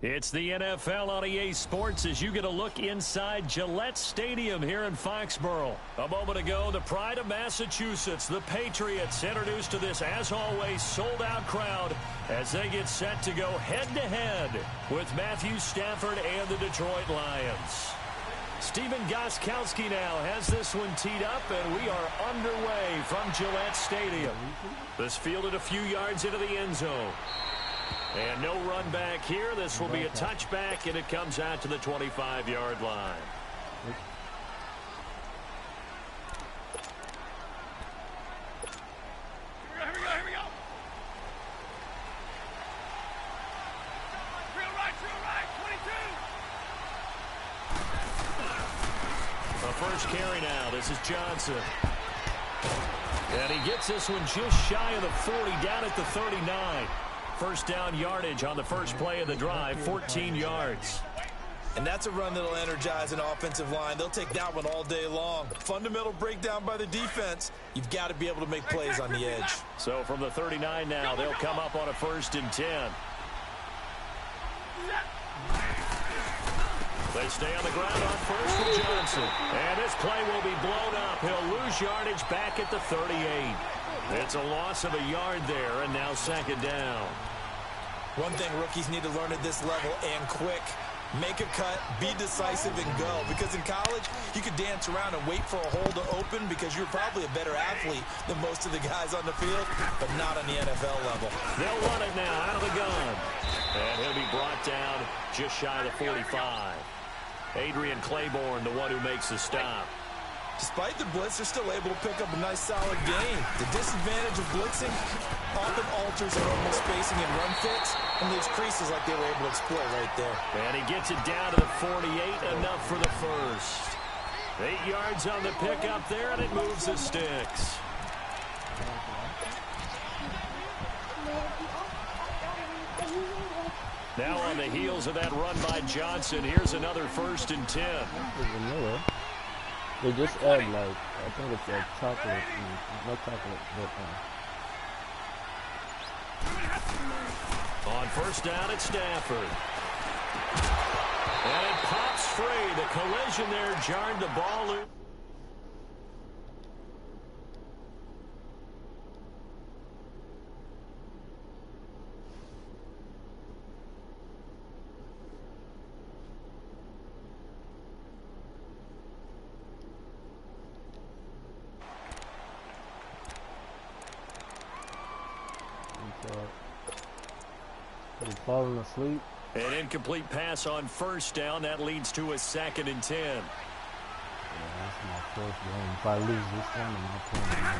It's the NFL on EA Sports as you get a look inside Gillette Stadium here in Foxborough. A moment ago, the pride of Massachusetts, the Patriots, introduced to this, as always, sold-out crowd as they get set to go head-to-head with Matthew Stafford and the Detroit Lions. Steven Gostkowski now has this one teed up, and we are underway from Gillette Stadium. This fielded a few yards into the end zone. And no run back here. This will be a touchback, and it comes out to the 25-yard line. Here we go. Real right, 22. The first carry now. This is Johnson. And he gets this one just shy of the 40, down at the 39. First down yardage on the first play of the drive, 14 yards. And that's a run that'll energize an offensive line. They'll take that one all day long. Fundamental breakdown by the defense. You've got to be able to make plays on the edge. So from the 39 now, they'll come up on a 1st and 10. They stay on the ground on first with Johnson. And this play will be blown up. He'll lose yardage back at the 38. It's a loss of a yard there, and now 2nd down. One thing rookies need to learn at this level, and quick, make a cut, be decisive, and go. Because in college, you could dance around and wait for a hole to open because you're probably a better athlete than most of the guys on the field, but not on the NFL level. They'll run it now out of the gun. And he'll be brought down just shy of the 45. Adrian Claiborne, the one who makes the stop. Despite the blitz, they're still able to pick up a nice, solid gain. The disadvantage of blitzing often alters their normal spacing and run fits and leaves creases like they were able to exploit right there. And he gets it down to the 48, enough for the first. 8 yards on the pickup there, and it moves the sticks. Now on the heels of that run by Johnson, here's another 1st and 10. They just add, like, I think it's like chocolate, not chocolate, but On 1st down, it's Stafford. And it pops free. The collision there jarred the ball loose. falling asleep. An incomplete pass on 1st down. That leads to a 2nd and 10. Yeah, that's my 1st game. If I lose this one, I'm not playing.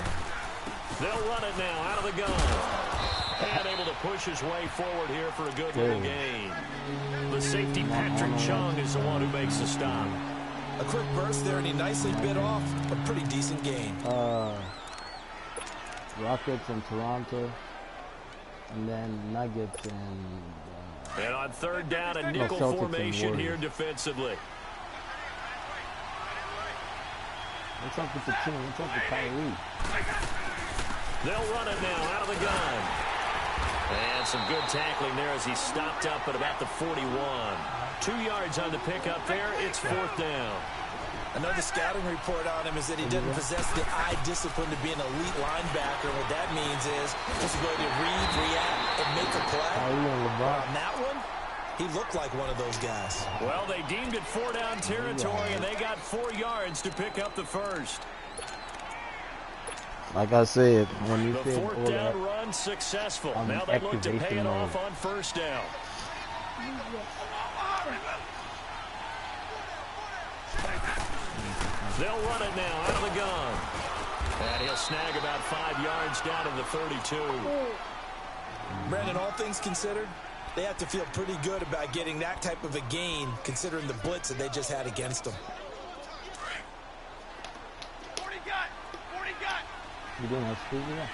They'll run it now out of the gun. And able to push his way forward here for a good little gain. The safety, Patrick Chung, is the one who makes the stop. A quick burst there, and he nicely bit off a pretty decent gain. Rockets in Toronto, and then Nuggets and on 3rd down, a nickel formation here defensively. What's up with the team? What's up with Kyrie? They'll run it now out of the gun. And some good tackling there as he stopped up at about the 41. 2 yards on the pickup there. It's 4th down. Another scouting report on him is that he didn't possess the eye discipline to be an elite linebacker. What that means is his ability to read, react, and make a play. On that one, he looked like one of those guys. Well, they deemed it 4-down territory, and they got 4 yards to pick up the first. Like I said, when you the 4th down run successful. Now they look to pay it off on 1st down. They'll run it now out of the gun. And he'll snag about 5 yards down to the 32. Brandon, all things considered, they have to feel pretty good about getting that type of a gain, considering the blitz that they just had against them. 40 got. You doing that speed yet?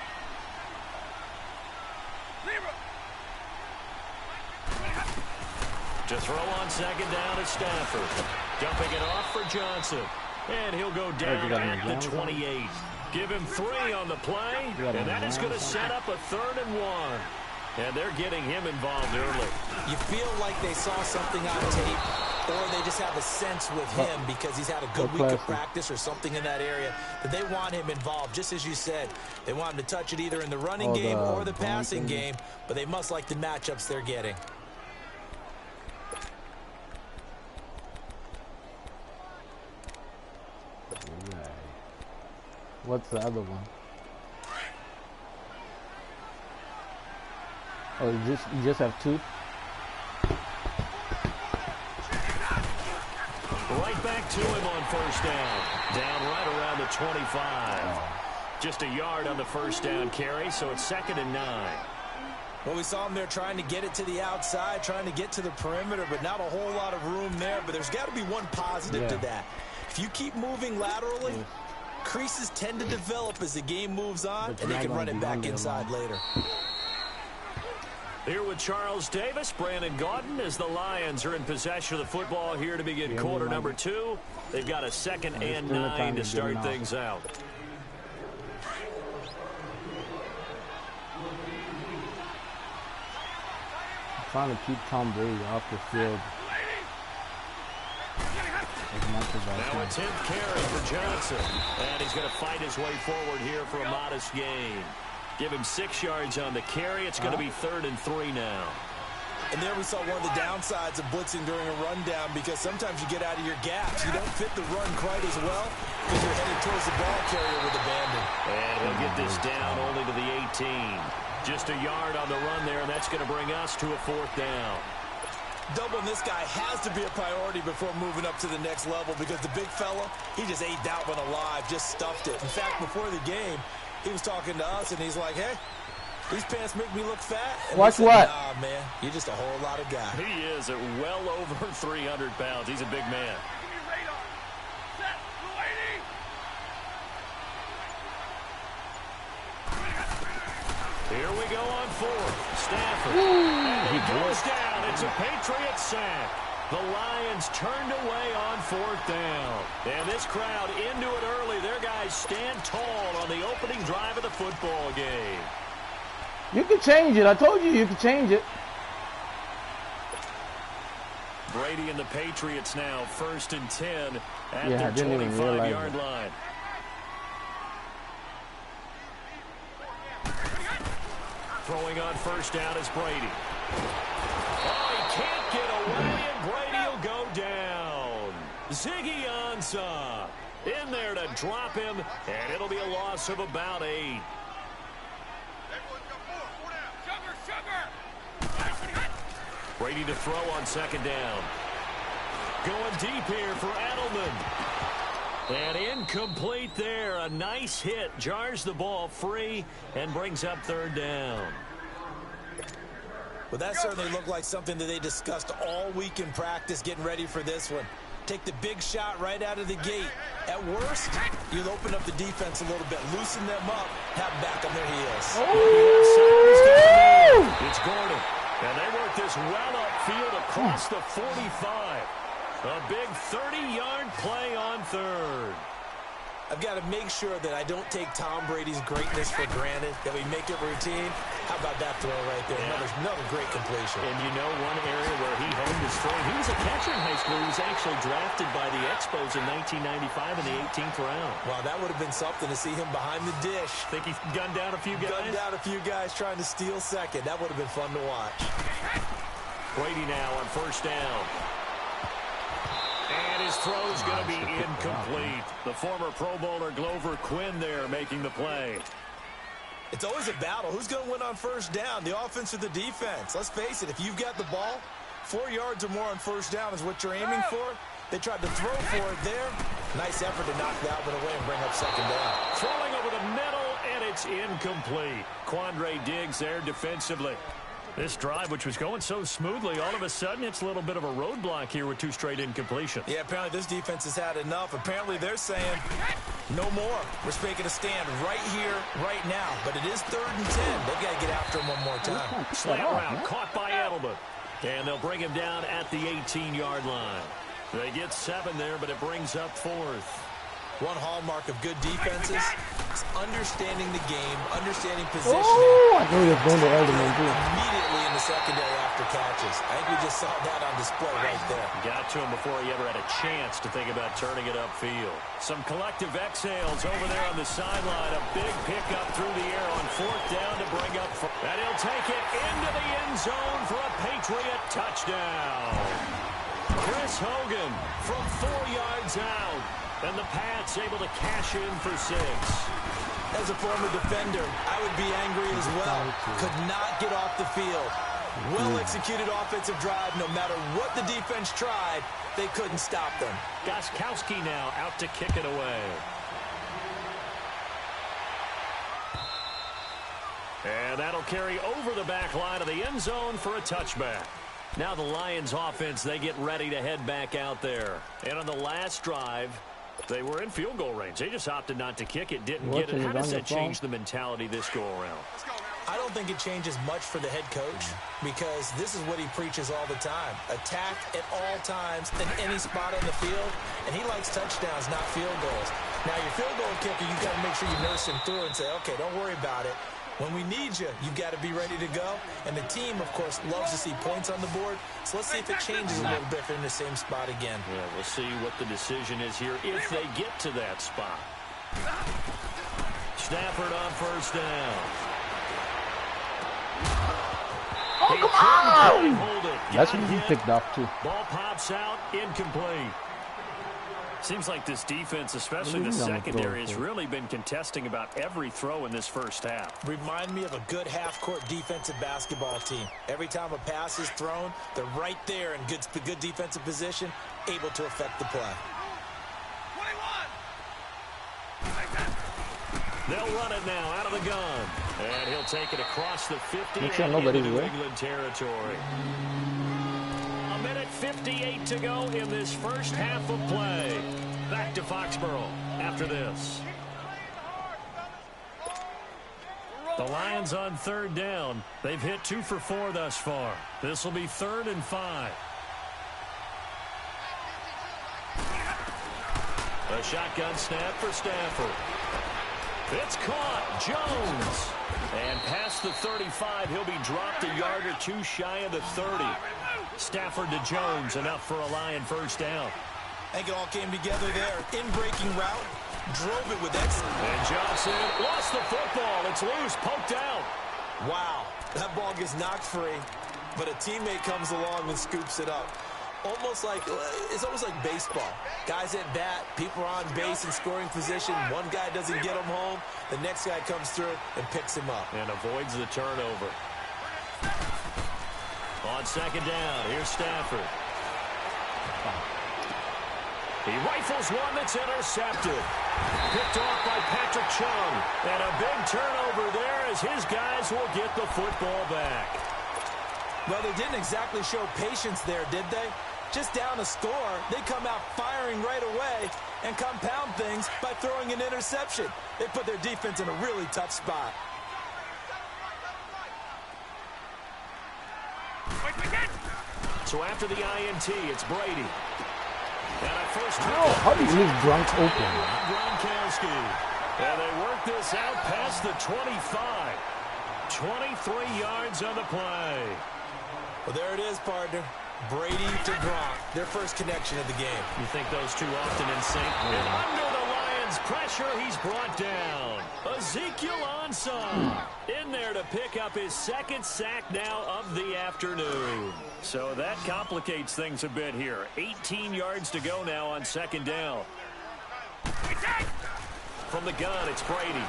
To throw on 2nd down is Stafford. Dumping it off for Johnson. And he'll go down at the 28. Give him 3 on the play, and that is going to set up a 3rd and 1. And they're getting him involved early. You feel like they saw something on tape, or they just have a sense with him because he's had a good week of practice or something in that area that they want him involved. Just as you said, they want him to touch it either in the running game or the passing game, but they must like the matchups they're getting. What's the other one? Oh, you just have two? Right back to him on first down. Down right around the 25. Just a yard on the first down carry, so it's 2nd and 9. Well, we saw him there trying to get it to the outside, trying to get to the perimeter, but not a whole lot of room there. But there's got to be one positive to that. If you keep moving laterally, creases tend to develop as the game moves on, and they can run it back inside later. Here with Charles Davis, Brandon Gaudin, as the Lions are in possession of the football here to begin quarter number 2. They've got a 2nd and 9 to start things out. I'm trying to keep Tom Brady off the field as much as I can. Now a 10th carry for Johnson, and he's going to fight his way forward here for a modest gain. Give him 6 yards on the carry. It's going to be 3rd and 3 now. And there we saw one of the downsides of blitzing during a rundown, because sometimes you get out of your gaps. You don't fit the run quite as well because you're headed towards the ball carrier with abandon. And he'll get this down only to the 18. Just a yard on the run there, and that's going to bring us to a 4th down. Doubling this guy has to be a priority before moving up to the next level, because the big fella, he just ate that one alive, just stuffed it. In fact, before the game, he was talking to us, and he's like, hey, these pants make me look fat. And watch said, what? Nah, man, you're just a whole lot of guy. He is at well over 300 pounds. He's a big man. Give me radar. Set. Blue 80. Here we go on 4th. Stafford. And he goes down. It's a Patriot sack. The Lions turned away on 4th down. And this crowd into it early. Their guys stand tall on the opening drive of the football game. You can change it. I told you can change it. Brady and the Patriots now 1st and 10 at Yeah, their I didn't even realize 25-yard line. Throwing on 1st down is Brady. Oh, he can't get away, and Brady will go down. Ziggy Ansah in there to drop him, and it'll be a loss of about 8. Everyone go 4 down. Sugar. Brady to throw on 2nd down. Going deep here for Edelman. And incomplete there. A nice hit. Jars the ball free and brings up 3rd down. Well, that certainly looked like something that they discussed all week in practice, getting ready for this one. Take the big shot right out of the gate. At worst, you'll open up the defense a little bit, loosen them up, have them back on their heels. Oh! It's Gordon. And they work this well upfield across the 45. A big 30-yard play on 3rd. I've got to make sure that I don't take Tom Brady's greatness for granted, that we make it routine. How about that throw right there? Yeah. Another great completion. And you know one area where he honed his throw. He was a catcher in high school. He was actually drafted by the Expos in 1995 in the 18th round. Wow, that would have been something to see him behind the dish. Think he gunned down a few guys? Gunned down a few guys trying to steal second. That would have been fun to watch. Brady now on 1st down. And his throw's going to be incomplete. The former Pro Bowler Glover Quinn there making the play. It's always a battle. Who's going to win on 1st down, the offense or the defense? Let's face it, if you've got the ball, 4 yards or more on 1st down is what you're aiming for. They tried to throw for it there. Nice effort to knock that one away and bring up 2nd down. Throwing over the middle, and it's incomplete. Quandre Diggs there defensively. This drive, which was going so smoothly, all of a sudden it's a little bit of a roadblock here with 2 straight incompletions. Yeah, apparently this defense has had enough. Apparently they're saying, no more. We're making a stand right here, right now. But it is 3rd and 10. They've got to get after him one more time. Slant route caught by Edelman. And they'll bring him down at the 18-yard line. They get 7 there, but it brings up 4th. One hallmark of good defenses is understanding the game, understanding positioning. Oh, I thought he was going to Elderman too. Immediately in the secondary after catches. I think we just saw that on display right there. Got to him before he ever had a chance to think about turning it upfield. Some collective exhales over there on the sideline. A big pickup through the air on 4th down to bring up. And he'll take it into the end zone for a Patriot touchdown. Chris Hogan from 4 yards out. And the Pats able to cash in for 6. As a former defender, I would be angry as well. Could not get off the field. Well-executed offensive drive. No matter what the defense tried, they couldn't stop them. Gostkowski now out to kick it away. And that'll carry over the back line of the end zone for a touchback. Now the Lions offense, they get ready to head back out there. And on the last drive, they were in field goal range. They just opted not to kick it, didn't get it. How does that change the mentality this go-around? I don't think it changes much for the head coach because this is what he preaches all the time. Attack at all times in any spot on the field, and he likes touchdowns, not field goals. Now, your field goal kicker, you've got to make sure you nurse him through and say, okay, don't worry about it. When we need you, you've got to be ready to go. And the team, of course, loves to see points on the board. So let's see if it changes a little bit if they're in the same spot again. Yeah, we'll see what the decision is here if they get to that spot. Stafford on 1st down. Oh, come on! That's what he picked up, too. Ball pops out, incomplete. Seems like this defense, especially the secondary, has really been contesting about every throw in this first half. Remind me of a good half-court defensive basketball team. Every time a pass is thrown, they're right there in good defensive position, able to affect the play. 21. They'll run it now out of the gun. And he'll take it across the 50 Make sure and nobody's into New away. England territory. 1:58 to go in this first half of play. Back to Foxborough after this. The Lions on 3rd down. They've hit 2 for 4 thus far. This will be 3rd and 5. A shotgun snap for Stafford. It's caught. Jones. And past the 35, he'll be dropped a yard or 2 shy of the 30. Stafford to Jones, enough for a Lion 1st down. I think it all came together there. In-breaking route, drove it with excellence. And Johnson lost the football. It's loose, poked out. Wow, that ball gets knocked free, but a teammate comes along and scoops it up. It's almost like baseball. Guys at bat, people are on base in scoring position. One guy doesn't get him home. The next guy comes through and picks him up. And avoids the turnover. On 2nd down, here's Stafford. He rifles one that's intercepted. Picked off by Patrick Chung. And a big turnover there as his guys will get the football back. Well, they didn't exactly show patience there, did they? Just down a score, they come out firing right away and compound things by throwing an interception. They put their defense in a really tough spot. So after the INT, it's Brady. And a first How do you leave Gronk open? Gronkowski. And they work this out past the 25. 23 yards on the play. Well, there it is, partner. Brady to Gronk, their first connection of the game. You think those two often in sync? And under the Lions' pressure, he's brought down. Ezekiel Ansah in there to pick up his 2nd sack now of the afternoon. So that complicates things a bit here. 18 yards to go now on 2nd down. From the gun, it's Brady.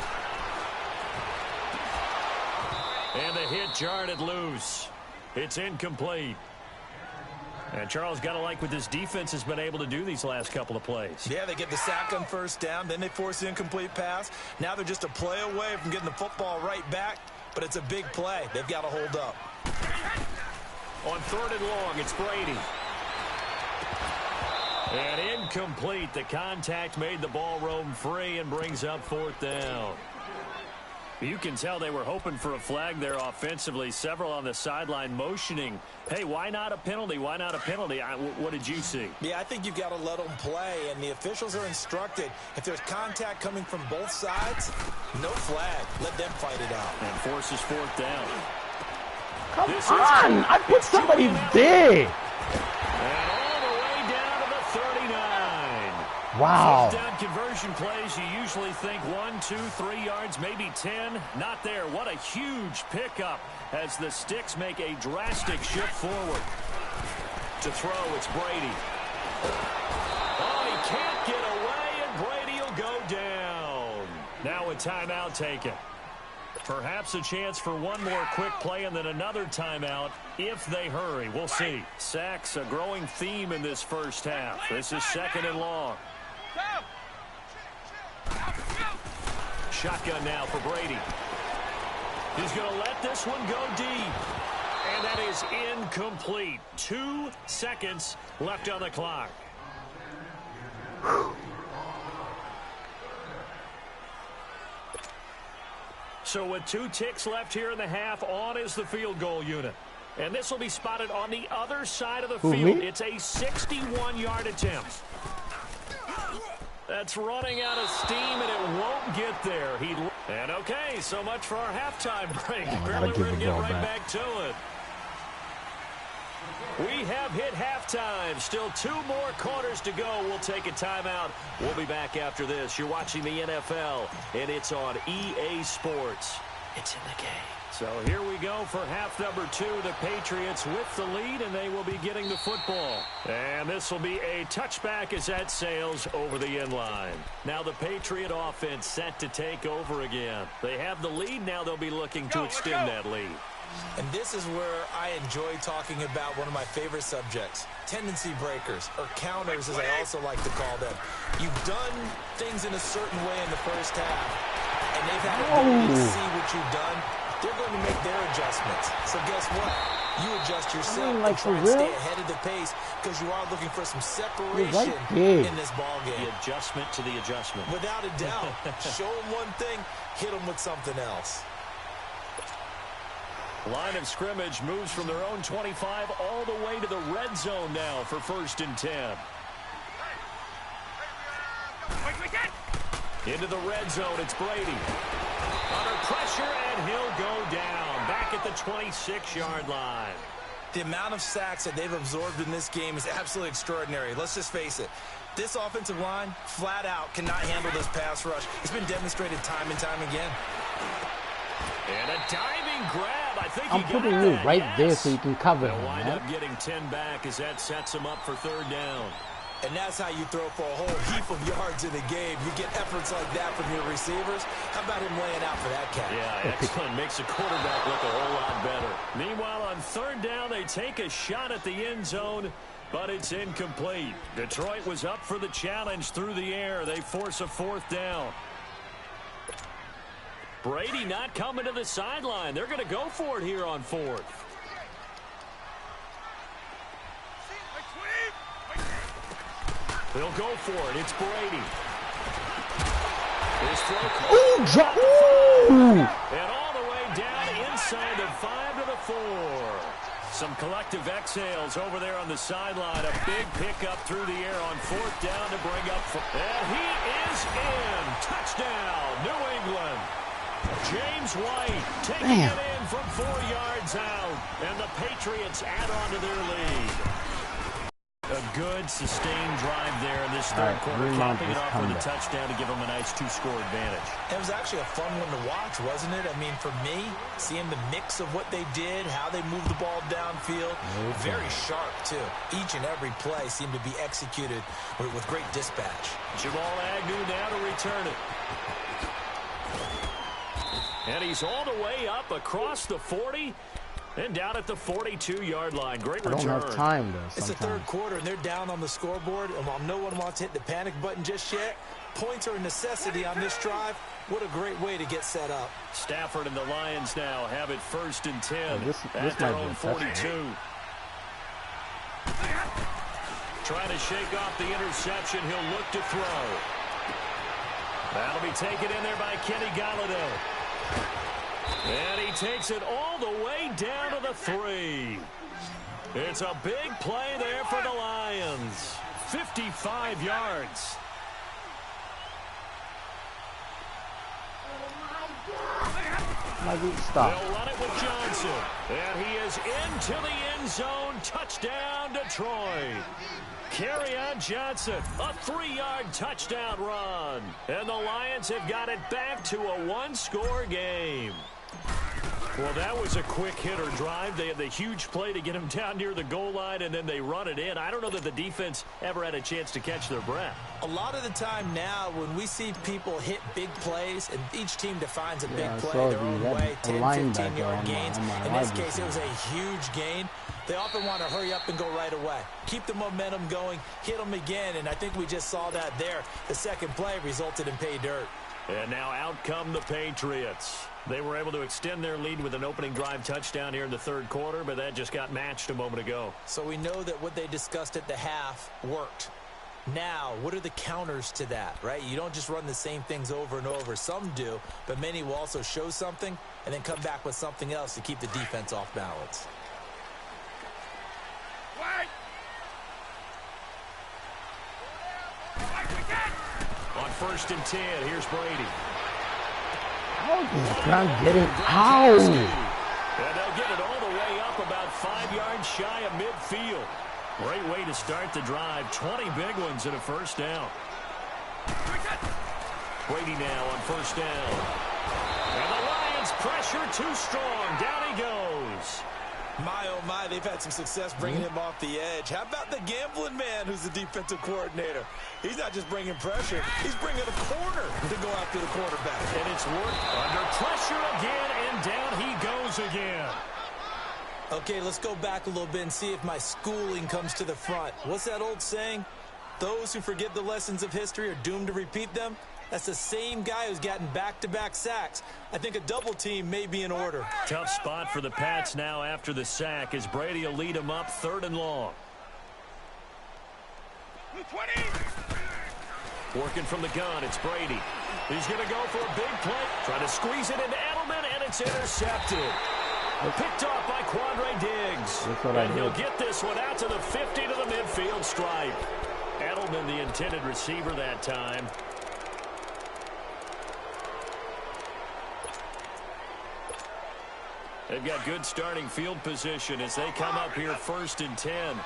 And the hit jarred it loose. It's incomplete. And Charles, got to like what this defense has been able to do these last couple of plays. Yeah, they get the sack on 1st down, then they force the incomplete pass. Now they're just a play away from getting the football right back, but it's a big play. They've got to hold up. On 3rd and long, it's Brady. And incomplete. The contact made the ball roam free and brings up 4th down. You can tell they were hoping for a flag there offensively. Several on the sideline motioning, hey, why not a penalty? Why not a penalty? What did you see? Yeah, I think you've got to let them play, and the officials are instructed. If there's contact coming from both sides, no flag. Let them fight it out. And forces fourth down. Come on! I put somebody there! And all the way down to the 39. Wow. Fourth down conversion plays, you usually think 1, 2, 3 yards, maybe 10. Not there. What a huge pickup as the Sticks make a drastic shift forward. To throw, it's Brady. Oh, he can't get away, and Brady will go down. Now a timeout taken. Perhaps a chance for one more quick play and then another timeout if they hurry. We'll see. Sacks, a growing theme in this first half. This is 2nd and long. Shotgun now for Brady. He's going to let this one go deep. And that is incomplete. 2 seconds left on the clock. So with 2 ticks left here in the half, on is the field goal unit. And this will be spotted on the other side of the field. It's a 61-yard attempt. That's running out of steam, and it won't get there. And okay, so much for our halftime break. Apparently we're going to get right back to it. We have hit halftime. Still 2 more quarters to go. We'll take a timeout. We'll be back after this. You're watching the NFL, and it's on EA Sports. It's in the game. So here we go for half number 2. The Patriots with the lead, and they will be getting the football. And this will be a touchback as that sails over the end line. Now the Patriot offense set to take over again. They have the lead. Now they'll be looking to extend that lead. And this is where I enjoy talking about one of my favorite subjects, tendency breakers, or counters as I also like to call them. You've done things in a certain way in the first half, and they've had an ability to see what you've done. They're going to make their adjustments. So guess what? You adjust yourself and try and stay ahead of the pace because you are looking for some separation in this ball game. The adjustment to the adjustment. Without a doubt. Show them one thing, hit them with something else. Line of scrimmage moves from their own 25 all the way to the red zone now for 1st and 10. Into the red zone, it's Brady. Under pressure, and he'll go down. Back at the 26-yard line. The amount of sacks that they've absorbed in this game is absolutely extraordinary. Let's just face it. This offensive line, flat out, cannot handle this pass rush. It's been demonstrated time and time again. And a diving grab. I think I'm putting you right there so you can cover him, They'll wind man. up getting 10 back as that sets him up for 3rd down. And that's how you throw for a whole heap of yards in a game. You get efforts like that from your receivers. How about him laying out for that catch? Yeah, excellent. Makes the quarterback look a whole lot better. Meanwhile, on 3rd down, they take a shot at the end zone, but it's incomplete. Detroit was up for the challenge through the air. They force a 4th down. Brady not coming to the sideline. They're going to go for it here on 4th. They'll go for it. It's Brady. His throw. And all the way down inside the 5 to the 4. Some collective exhales over there on the sideline. A big pickup through the air on 4th down to bring up. And he is in. Touchdown, New England. James White taking it in from 4 yards out. And the Patriots add on to their lead. A good, sustained drive there in this 3rd quarter, capping it off with a touchdown to give them a nice 2-score advantage. It was actually a fun one to watch, wasn't it? I mean, for me, seeing the mix of what they did, how they moved the ball downfield, very sharp, too. Each and every play seemed to be executed with great dispatch. Jamal Agnew now to return it. And he's all the way up across the 40. And down at the 42-yard line. Great return. I don't have time, though, It's the 3rd quarter, and they're down on the scoreboard. And while no one wants to hit the panic button just yet, points are a necessity on this drive. What a great way to get set up. Stafford and the Lions now have it 1st and 10 at their own 42. Trying to shake off the interception. He'll look to throw. That'll be taken in there by Kenny Golladay. And he takes it all the way down to the 3. It's a big play there for the Lions. 55 yards. Stop. They'll run it with Johnson. And he is into the end zone. Touchdown, Detroit. Kerryon Johnson, a 3-yard touchdown run. And the Lions have got it back to a 1-score game. Well, that was a quick hitter drive. They had the huge play to get him down near the goal line, and then they run it in. I don't know that the defense ever had a chance to catch their breath. A lot of the time now, when we see people hit big plays, and each team defines a big play their own way, 10, 15-yard gains. In this case, it was a huge gain. They often want to hurry up and go right away. Keep the momentum going, hit them again, and I think we just saw that there. The second play resulted in pay dirt. And now out come the Patriots. They were able to extend their lead with an opening drive touchdown here in the third quarter, but that just got matched a moment ago. So we know that what they discussed at the half worked. Now, what are the counters to that, right? You don't just run the same things over and over. Some do, but many will also show something and then come back with something else to keep the defense off balance. On 1st and 10, here's Brady. How is Grant getting out? And they'll get it all the way up about 5 yards shy of midfield. Great way to start the drive. 20 big ones and a first down. Brady now on 1st down. And the Lions pressure too strong. Down he goes. My, oh my, they've had some success bringing him off the edge. How about the gambling man who's the defensive coordinator? He's not just bringing pressure, he's bringing a corner to go after the quarterback. And it's worked under pressure again, and down he goes again. Okay, let's go back a little bit and see if my schooling comes to the front. What's that old saying? Those who forget the lessons of history are doomed to repeat them. That's the same guy who's gotten back-to-back sacks. I think a double team may be in order. Tough spot for the Pats now after the sack as Brady will lead them up 3rd and long. 20. Working from the gun, it's Brady. He's going to go for a big play. Trying to squeeze it into Edelman, and it's intercepted. Picked off by Quandre Diggs. And he'll get this one out to the 50 to the midfield stripe. Edelman, the intended receiver that time. They've got good starting field position as they come up here 1st and 10.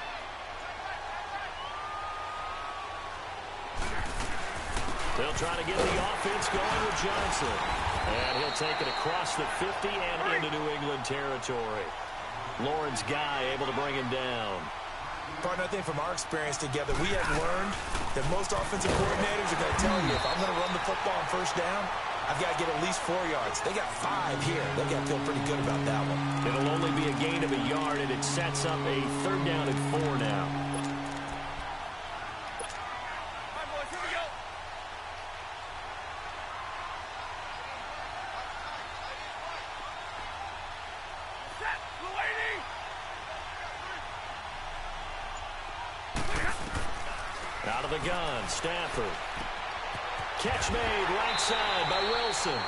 They'll try to get the offense going with Johnson. And he'll take it across the 50 and into New England territory. Lawrence Guy able to bring him down. Partner, I think from our experience together, we have learned that most offensive coordinators are going to tell you, if I'm going to run the football on 1st down, I've got to get at least 4 yards. They got 5 here. They've got to feel pretty good about that one. It'll only be a gain of a yard, and it sets up a 3rd down and 4 now. Out of the gun, Stafford. Catch made right side by Wilson.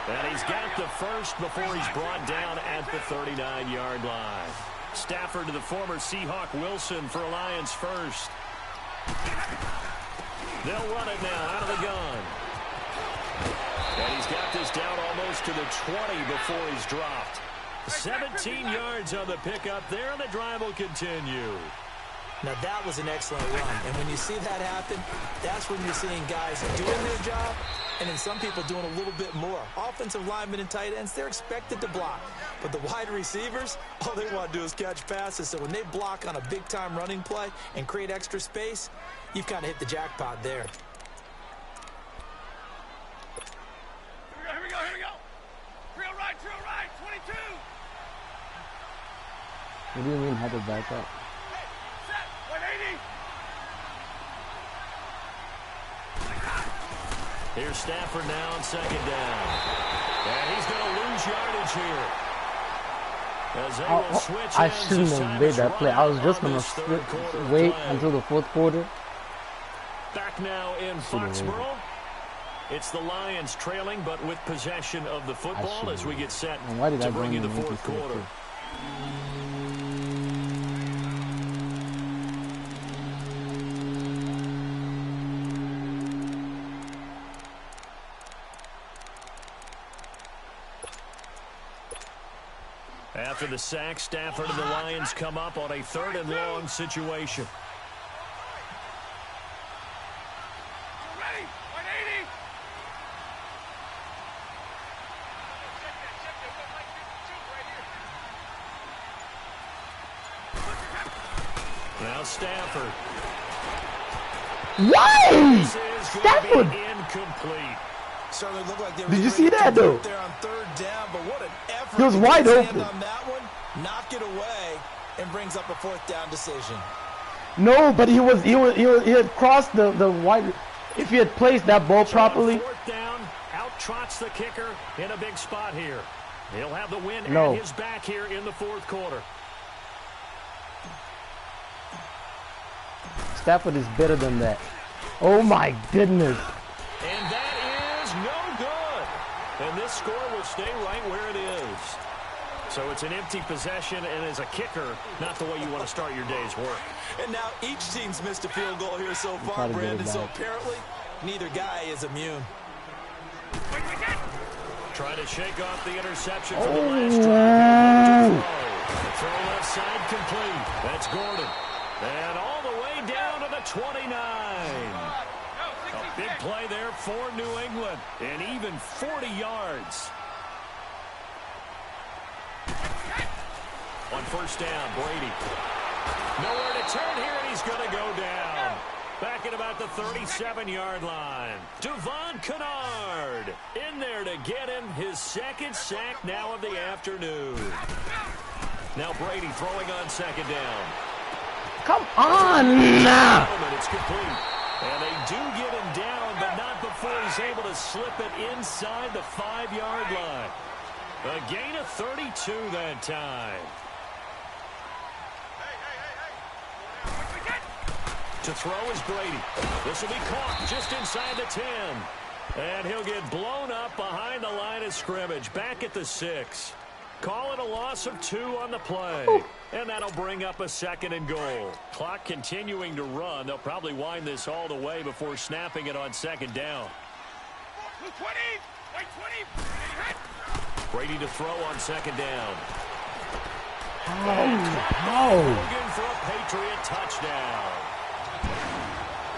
And he's got the first before he's brought down at the 39-yard line. Stafford to the former Seahawk Wilson for a Lions first. They'll run it now out of the gun. And he's got this down almost to the 20 before he's dropped. 17 yards on the pickup there, and the drive will continue. Now, that was an excellent run. And when you see that happen, that's when you're seeing guys doing their job and then some people doing a little bit more. Offensive linemen and tight ends, they're expected to block. But the wide receivers, all they want to do is catch passes. So when they block on a big-time running play and create extra space, you've kind of hit the jackpot there. Here we go. Trail right, 22. What do you mean had to back up? Set, 180. Here's Stafford now on 2nd down. And he's going to lose yardage here. As they will switch I shouldn't have made that play. I was just going to wait until the 4th quarter. Back now in Foxborough. It's the Lions trailing, but with possession of the football as we get set why did to I bring you the go in fourth quarter. After the sack, Stafford and the Lions come up on a 3rd and long situation. Ready? 180. Now Stafford. Why? This is Stafford! going to be incomplete. Certainly looked like they were Did you see that, though? there on 3rd down, but what an effort. He was to wide get his open. hand on that one, knock it away, and brings up a 4th down decision. No, but he had crossed the wide. If he had placed that ball properly. 4th down, out trots the kicker in a big spot here. He'll have the win No. at his back here in the 4th quarter. Stafford is better than that. Oh my goodness. And that is no good. And this score will stay right where it is. So it's an empty possession, and as a kicker, not the way you want to start your day's work. And now each team's missed a field goal here so far, Brandon, so apparently neither guy is immune. Trying to shake off the interception from the last drive. The throw left side complete. That's Gordon. And all the way down to the 29. A big play there for New England. And even 40 yards. On 1st down, Brady. Nowhere to turn here, and he's going to go down. Back at about the 37-yard line. Devon Kennard in there to get him his 2nd sack now of the afternoon. Now Brady throwing on 2nd down. Come on! It's complete. And they do get him down, but not before he's able to slip it inside the 5-yard line. A gain of 32 that time. To throw is Brady. This will be caught just inside the 10. And he'll get blown up behind the line of scrimmage. Back at the 6. Call it a loss of 2 on the play. And that'll bring up a 2nd and goal. Clock continuing to run. They'll probably wind this all the way before snapping it on 2nd down. 20. Wait, 20. Brady to throw on 2nd down. How? Hogan for a Patriot touchdown.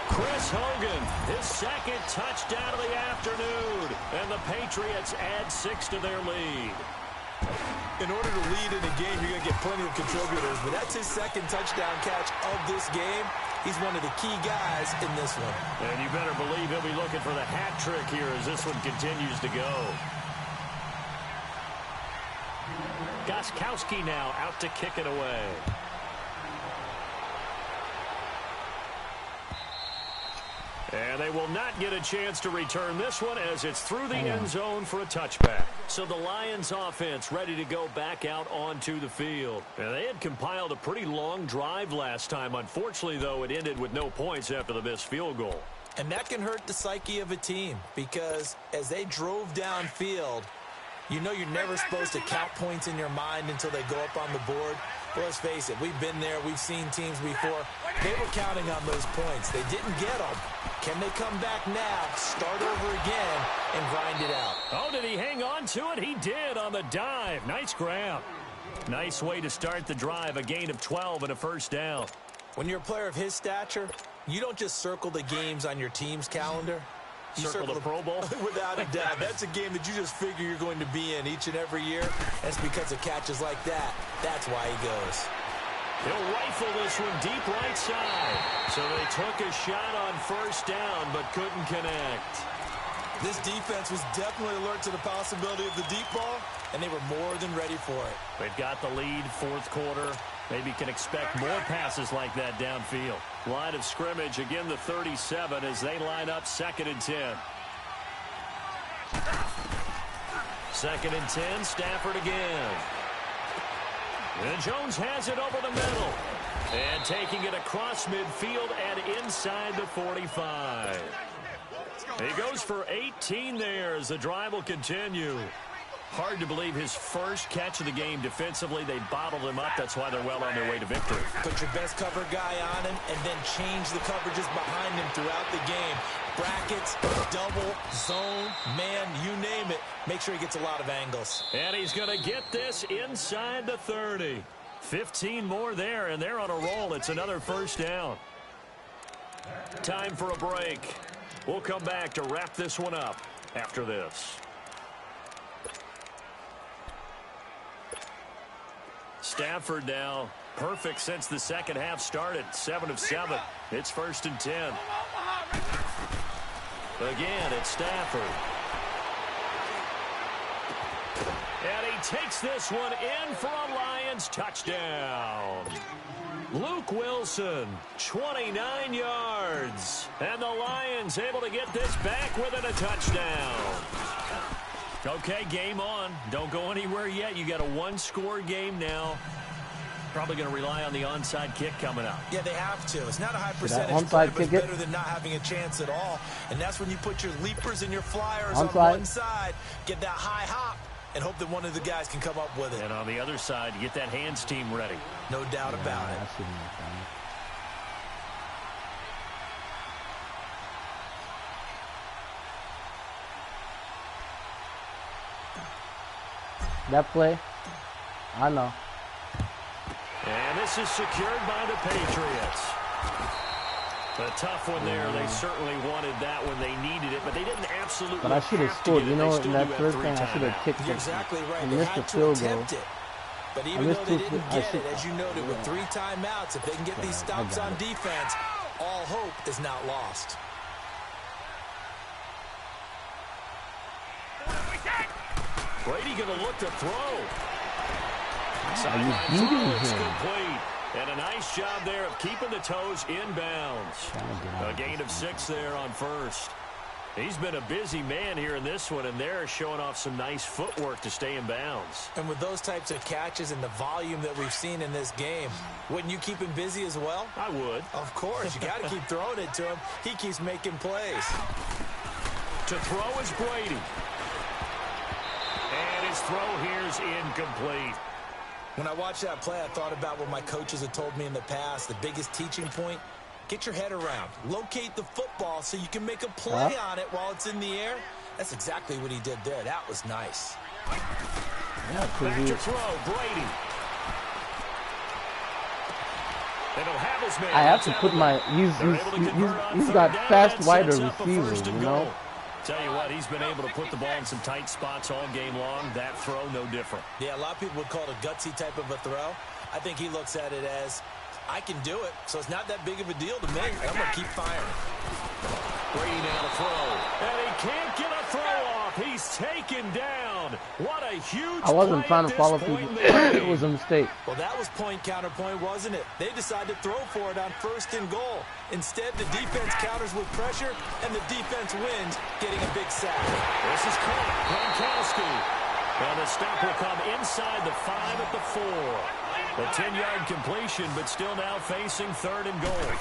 Chris Hogan, his 2nd touchdown of the afternoon. And the Patriots add 6 to their lead. In order to lead in a game, you're going to get plenty of contributors, but that's his 2nd touchdown catch of this game. He's one of the key guys in this one. And you better believe he'll be looking for the hat trick here as this one continues to go. Gostkowski now out to kick it away. And they will not get a chance to return this one as it's through the end zone for a touchback. So the Lions offense ready to go back out onto the field. And they had compiled a pretty long drive last time. Unfortunately, though, it ended with no points after the missed field goal. And that can hurt the psyche of a team because as they drove downfield, you know you're never supposed to count points in your mind until they go up on the board. But let's face it, we've been there. We've seen teams before. They were counting on those points. They didn't get them. Can they come back now, start over again, and grind it out? Oh, did he hang on to it? He did on the dive. Nice grab. Nice way to start the drive. A gain of 12 and a 1st down. When you're a player of his stature, you don't just circle the games on your team's calendar. You Circle the Pro Bowl? Without a doubt. That's a game that you just figure you're going to be in each and every year. That's because of catches like that. That's why he goes. He'll rifle this one deep right side. So they took a shot on 1st down, but couldn't connect. This defense was definitely alert to the possibility of the deep ball, and they were more than ready for it. They've got the lead, 4th quarter. Maybe can expect more passes like that downfield. Line of scrimmage, again the 37 as they line up 2nd and 10. 2nd and 10, Stafford again. And Jones has it over the middle. And taking it across midfield and inside the 45. He goes for 18 there as the drive will continue. Hard to believe his first catch of the game defensively. They bottled him up. That's why they're well on their way to victory. Put your best cover guy on him and then change the coverages behind him throughout the game. Brackets, double, zone, man, you name it. Make sure he gets a lot of angles. And he's going to get this inside the 30. 15 more there, and they're on a roll. It's another first down. Time for a break. We'll come back to wrap this one up after this. Stafford now perfect since the second half started. 7 of 7. It's 1st and 10. Again, it's Stafford. And he takes this one in for a Lions touchdown. Luke Wilson, 29 yards. And the Lions able to get this back within a touchdown. Okay, game on. Don't go anywhere yet. You got a one-score game now. Probably going to rely on the onside kick coming up. Yeah, they have to. It's not a high percentage play, but it's better than not having a chance at all. And that's when you put your leapers and your flyers on one side, get that high hop, and hope that one of the guys can come up with it. And on the other side, you get that hands team ready. No doubt about it. That play, I know. And this is secured by the Patriots. A tough one there. They certainly wanted that when they needed it, but they didn't absolutely. But I should have scored. You know, in that first thing, I should have kicked it. You're exactly right. I missed the field goal. But even though they didn't get it, as you noted, with 3 timeouts, if they can get these stops on defense, all hope is not lost. Brady going to look to throw. Are you beating him? Complete. And a nice job there of keeping the toes inbounds. A gain of 6 there on first. He's been a busy man here in this one, and they're showing off some nice footwork to stay in bounds. And with those types of catches and the volume that we've seen in this game, wouldn't you keep him busy as well? I would. Of course. You got to keep throwing it to him. He keeps making plays. To throw is Brady. And his throw here's incomplete. When I watched that play, I thought about what my coaches had told me in the past. The biggest teaching point, get your head around. Locate the football so you can make a play on it while it's in the air. That's exactly what he did there. That was nice. Back to throw, Brady. They don't have his man. I have to put my, he's got fast wider receivers, you know. Tell you what, he's been able to put the ball in some tight spots all game long. That throw, no different. Yeah, a lot of people would call it a gutsy type of a throw. I think he looks at it as, I can do it, so it's not that big of a deal to me. I'm going to keep firing. Brady now to throw. And he can't get a throw off. He's taken down. What a huge I wasn't trying to follow people. It was a mistake. Well, that was point counterpoint, wasn't it? They decided to throw for it on 1st and goal. Instead, the defense counters with pressure, and the defense wins, getting a big sack. This is caught. Gronkowski. And the stop will come inside the 5 at the 4. A 10-yard completion, but still now facing 3rd and goal.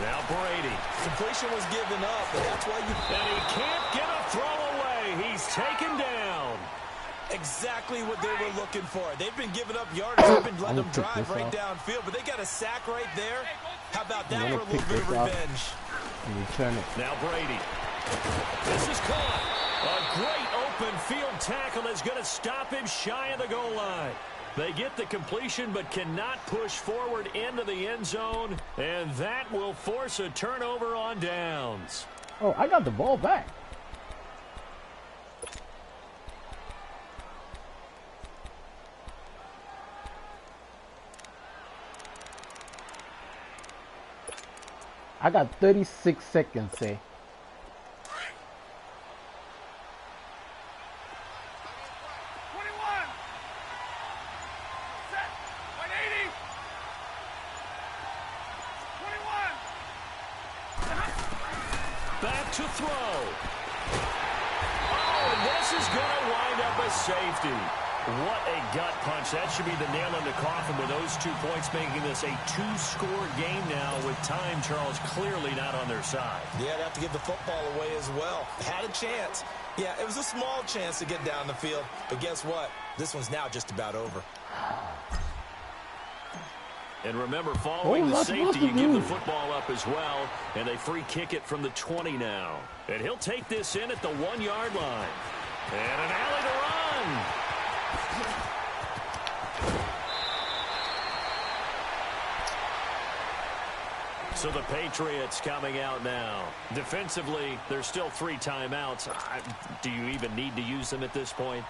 Now Brady. Completion was given up, but that's why you... And he can't get a throw away. He's taken down. Exactly what they were looking for. They've been giving up yardage. They've been letting them drive right downfield, but they got a sack right there. How about that for a little bit of revenge? And return it. Now Brady. This is caught. A great open field tackle is going to stop him shy of the goal line. They get the completion but cannot push forward into the end zone, and that will force a turnover on downs. Oh, I got the ball back. I got 36 seconds, say. Back to throw. Oh, and this is going to wind up a safety. What a gut punch. That should be the nail in the coffin with those 2 points, making this a 2-score game now with time, Charles, clearly not on their side. Yeah, they have to give the football away as well. Had a chance. Yeah, it was a small chance to get down the field. But guess what? This one's now just about over. And remember, following the safety, you give the football up as well. And they free kick it from the 20 now. And he'll take this in at the 1-yard line. And an alley to run. So the Patriots coming out now. Defensively, there's still 3 timeouts. Do you even need to use them at this point?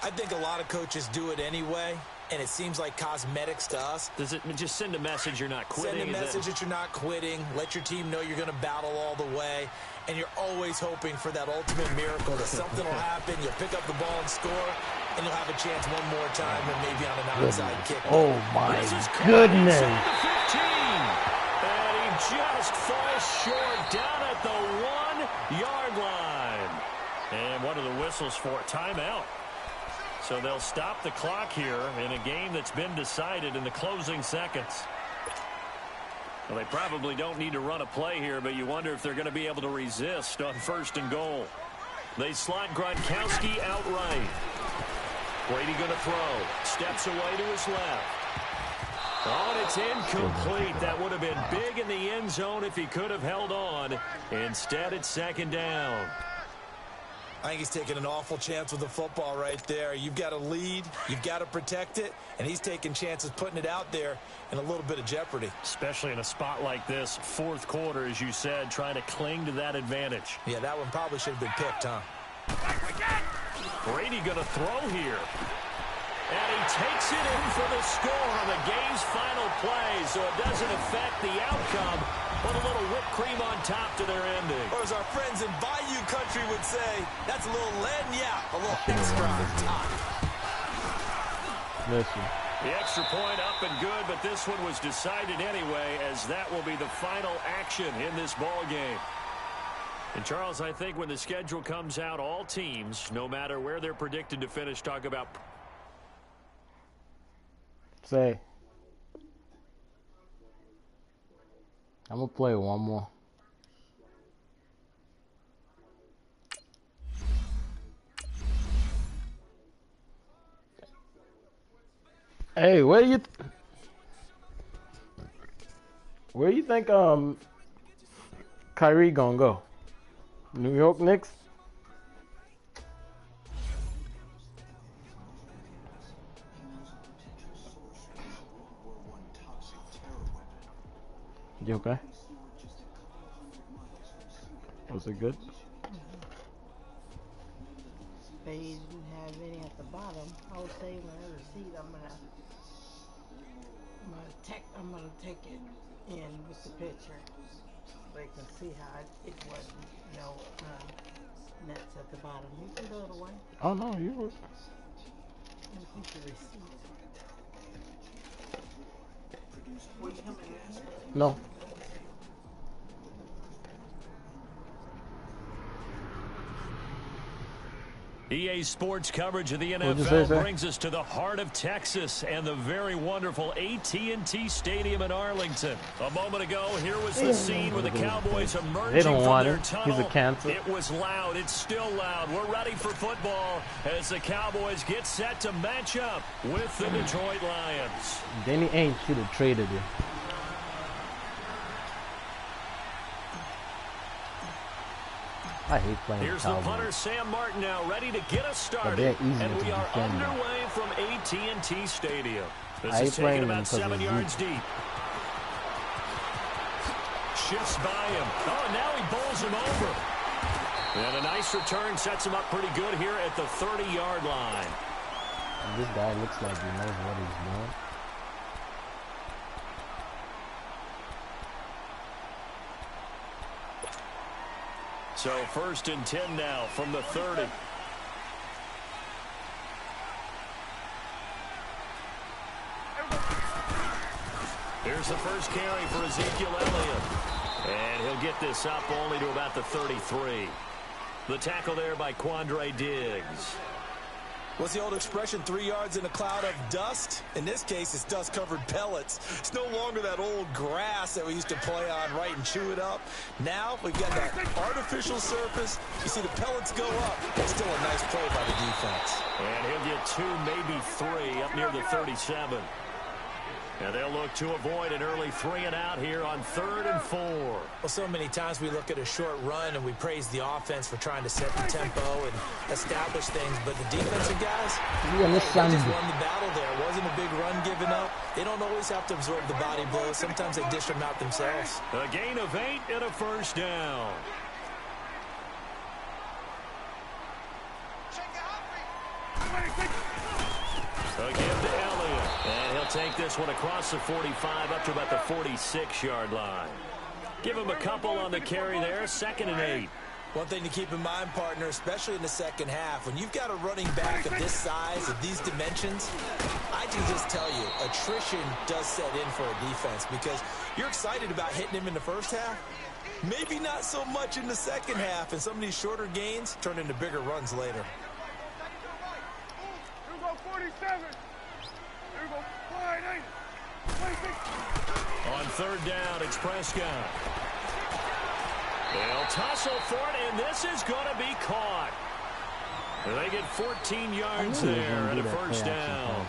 I think a lot of coaches do it anyway, and it seems like cosmetics to us. Does it just send a message you're not quitting? Send a message that you're not quitting. Let your team know you're going to battle all the way, and you're always hoping for that ultimate miracle that something will happen, you'll pick up the ball and score, and you'll have a chance one more time and maybe on an outside kick. Oh, my goodness. Just falls short down at the 1-yard line. And what are the whistles for? Timeout. So they'll stop the clock here in a game that's been decided in the closing seconds. Well, they probably don't need to run a play here, but you wonder if they're going to be able to resist on 1st and goal. They slot Gronkowski outright. Brady going to throw. Steps away to his left. Oh, and it's incomplete. That would have been big in the end zone if he could have held on. Instead, it's 2nd down. I think he's taking an awful chance with the football right there. You've got to lead, you've got to protect it, and he's taking chances putting it out there in a little bit of jeopardy. Especially in a spot like this, 4th quarter, as you said, trying to cling to that advantage. Yeah, that one probably should have been picked, huh? Brady going to throw here. And he takes it in for the score on the game's final play, so it doesn't affect the outcome, but a little whipped cream on top to their ending. Or as our friends in Bayou Country would say, that's a little a little extra on top. Listen. The extra point up and good, but this one was decided anyway, as that will be the final action in this ball game. And, Charles, I think when the schedule comes out, all teams, no matter where they're predicted to finish, talk about... Say, I'm gonna play one more. Hey, where you think Kyrie gonna go? New York Knicks? You okay? Was it good? They didn't have any at the bottom. I was saving my receipt. I'm gonna take it in with the picture so they can see how it wasn't no nets at the bottom. You can throw it away. Oh no, you were. And keep the receipt. Will you come in here? No. EA Sports coverage of the NFL brings us to the heart of Texas and the very wonderful AT&T Stadium in Arlington. A moment ago, here was the scene where the Cowboys emerging from their tunnel. He's a cancer. It was loud. It's still loud. We're ready for football as the Cowboys get set to match up with the Detroit Lions. Danny Ainge should have traded you. I hate playing Here's Cowboys. the punter, Sam Martin, now ready to get us started. And we are underway from AT&T Stadium. This is taken about 7 yards deep. Shifts by him. Oh, and now he bowls him over. And a nice return sets him up pretty good here at the 30-yard line. And this guy looks like he knows what he's doing. So 1st and 10 now from the 30. Here's the first carry for Ezekiel Elliott. And he'll get this up only to about the 33. The tackle there by Quandre Diggs. What's the old expression, 3 yards in a cloud of dust? In this case, it's dust-covered pellets. It's no longer that old grass that we used to play on, right, and chew it up. Now we've got that artificial surface. You see the pellets go up. It's still a nice play by the defense. And he'll get 2, maybe 3 up near the 37. And they'll look to avoid an early 3 and out here on 3rd and 4. Well, so many times we look at a short run and we praise the offense for trying to set the tempo and establish things, but the defensive guys, they just won the battle there. It wasn't a big run given up. They don't always have to absorb the body blows. Sometimes they dish them out themselves. A gain of 8 and a first down. Again to Elliott. And he'll take this one across the 45 up to about the 46-yard line. Give him a couple on the carry there. 2nd and 8. One thing to keep in mind, partner, especially in the second half, when you've got a running back of this size, of these dimensions, I can just tell you, attrition does set in for a defense because you're excited about hitting him in the first half. Maybe not so much in the second half, and some of these shorter gains turn into bigger runs later. 47. There we go. Wide 8. 26. On 3rd down, it's Prescott. They'll tussle for it, and this is going to be caught. They get 14 yards there and a first down.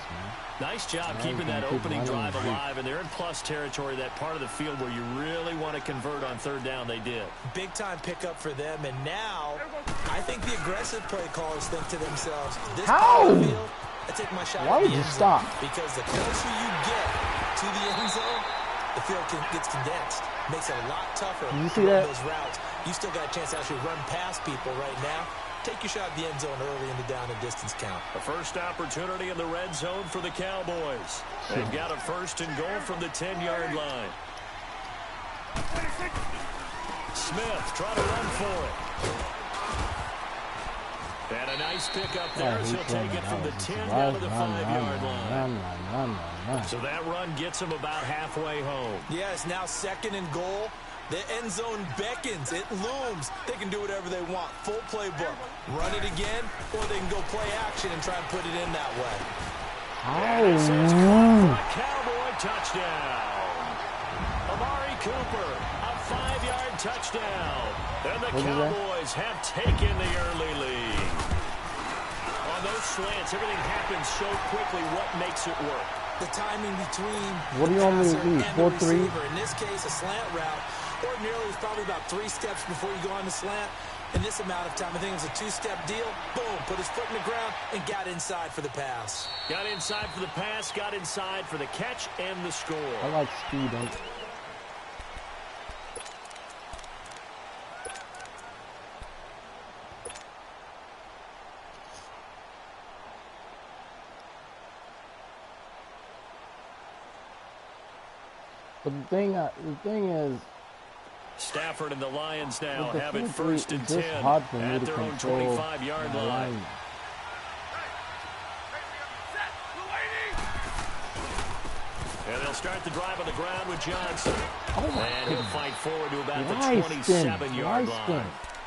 Nice job keeping that opening drive alive, and they're in plus territory, that part of the field where you really want to convert on 3rd down. They did. Big-time pickup for them, and now I think the aggressive play callers think to themselves, this part of the field, I take my shot. Why would you stop? Because the closer you get to the end zone, the field gets condensed. Makes it a lot tougher you to see run that? those routes. You still got a chance to actually run past people right now. Take your shot at the end zone early in the down and distance count. A first opportunity in the red zone for the Cowboys. They've got a 1st and goal from the 10-yard line. Smith trying to run for it. And a nice pickup there as he'll take it from the 10 down to the 5-yard line. So that run gets him about halfway home. Yes, now 2nd and goal. The end zone beckons. It looms. They can do whatever they want. Full playbook. Run it again, or they can go play action and try and put it in that way. And it says caught for a Cowboy touchdown. Amari Cooper, a 5-yard touchdown. And the Cowboys have taken the early lead. On those slants, everything happens so quickly. What makes it work? The timing between what do you want me to do? 4-3? In this case, a slant route. Ordinarily, it's probably about 3 steps before you go on the slant. In this amount of time, I think it was a 2-step deal. Boom, put his foot in the ground and got inside for the pass. Got inside for the pass, got inside for the catch and the score. I like speed on it. But the thing is, Stafford and the Lions now have it 4-3 1st and 10 at their own 25-yard line. And they'll start the drive on the ground with Johnson. And he'll fight forward to about the 27-yard line.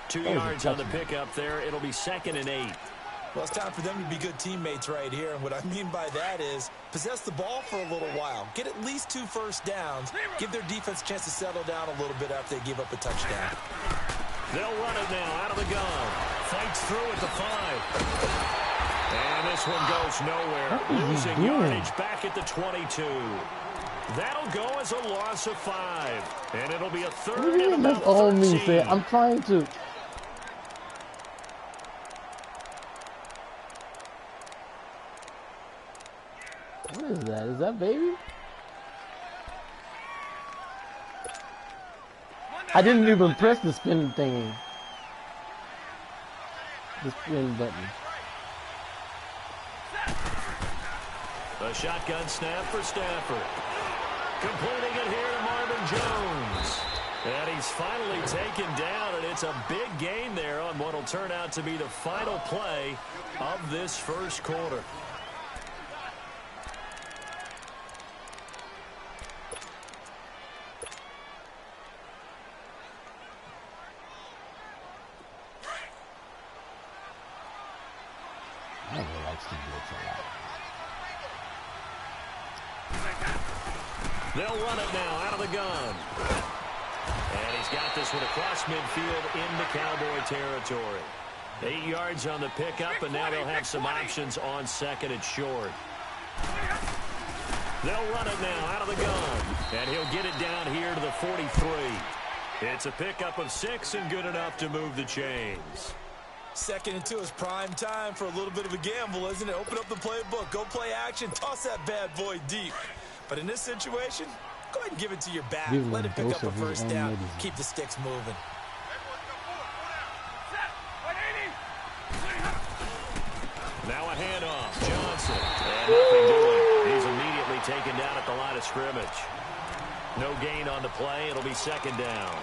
2 yards on the pickup there. It'll be 2nd and 8. Well, it's time for them to be good teammates right here. And what I mean by that is possess the ball for a little while. Get at least 2 first downs. Give their defense a chance to settle down a little bit after they give up a touchdown. They'll run it now out of the gun. Fights through at the 5. And this one goes nowhere. Losing yardage back at the 22. That'll go as a loss of 5. And it'll be a 3rd and about 13. I'm trying to... What is that? Is that baby? I didn't even press the spin thingy. The spin button. A shotgun snap for Stafford. Completing it here to Marvin Jones. And he's finally taken down, and it's a big gain there on what will turn out to be the final play of this first quarter. I really like Steve Blitz a lot. They'll run it now out of the gun. And he's got this one across midfield into Cowboy territory. 8 yards on the pickup, and now they'll have some options on second and short. They'll run it now out of the gun. And he'll get it down here to the 43. It's a pickup of 6 and good enough to move the chains. 2nd and 2 is prime time for a little bit of a gamble, isn't it? Open up the playbook, go play action, toss that bad boy deep. But in this situation, go ahead and give it to your back. Let it pick up a first down. Keep the sticks moving. Now a handoff. Johnson. And nothing doing. He's immediately taken down at the line of scrimmage. No gain on the play. It'll be 2nd down.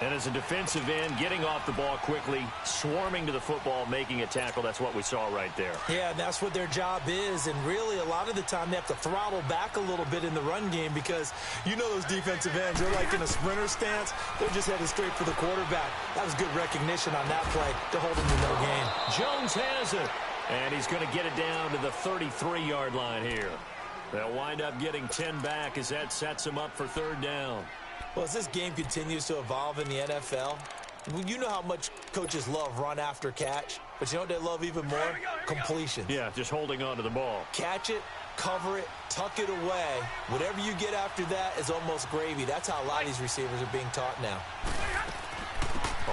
And as a defensive end, getting off the ball quickly, swarming to the football, making a tackle, that's what we saw right there. Yeah, that's what their job is. And really, a lot of the time, they have to throttle back a little bit in the run game because you know those defensive ends, they're like in a sprinter stance. They're just headed straight for the quarterback. That was good recognition on that play to hold him to no gain. Jones has it. And he's going to get it down to the 33-yard line here. They'll wind up getting 10 back as that sets him up for 3rd down. Well, as this game continues to evolve in the NFL, you know how much coaches love run after catch, but you know what they love even more? Completion. Yeah, just holding on to the ball. Catch it, cover it, tuck it away. Whatever you get after that is almost gravy. That's how a lot of these receivers are being taught now.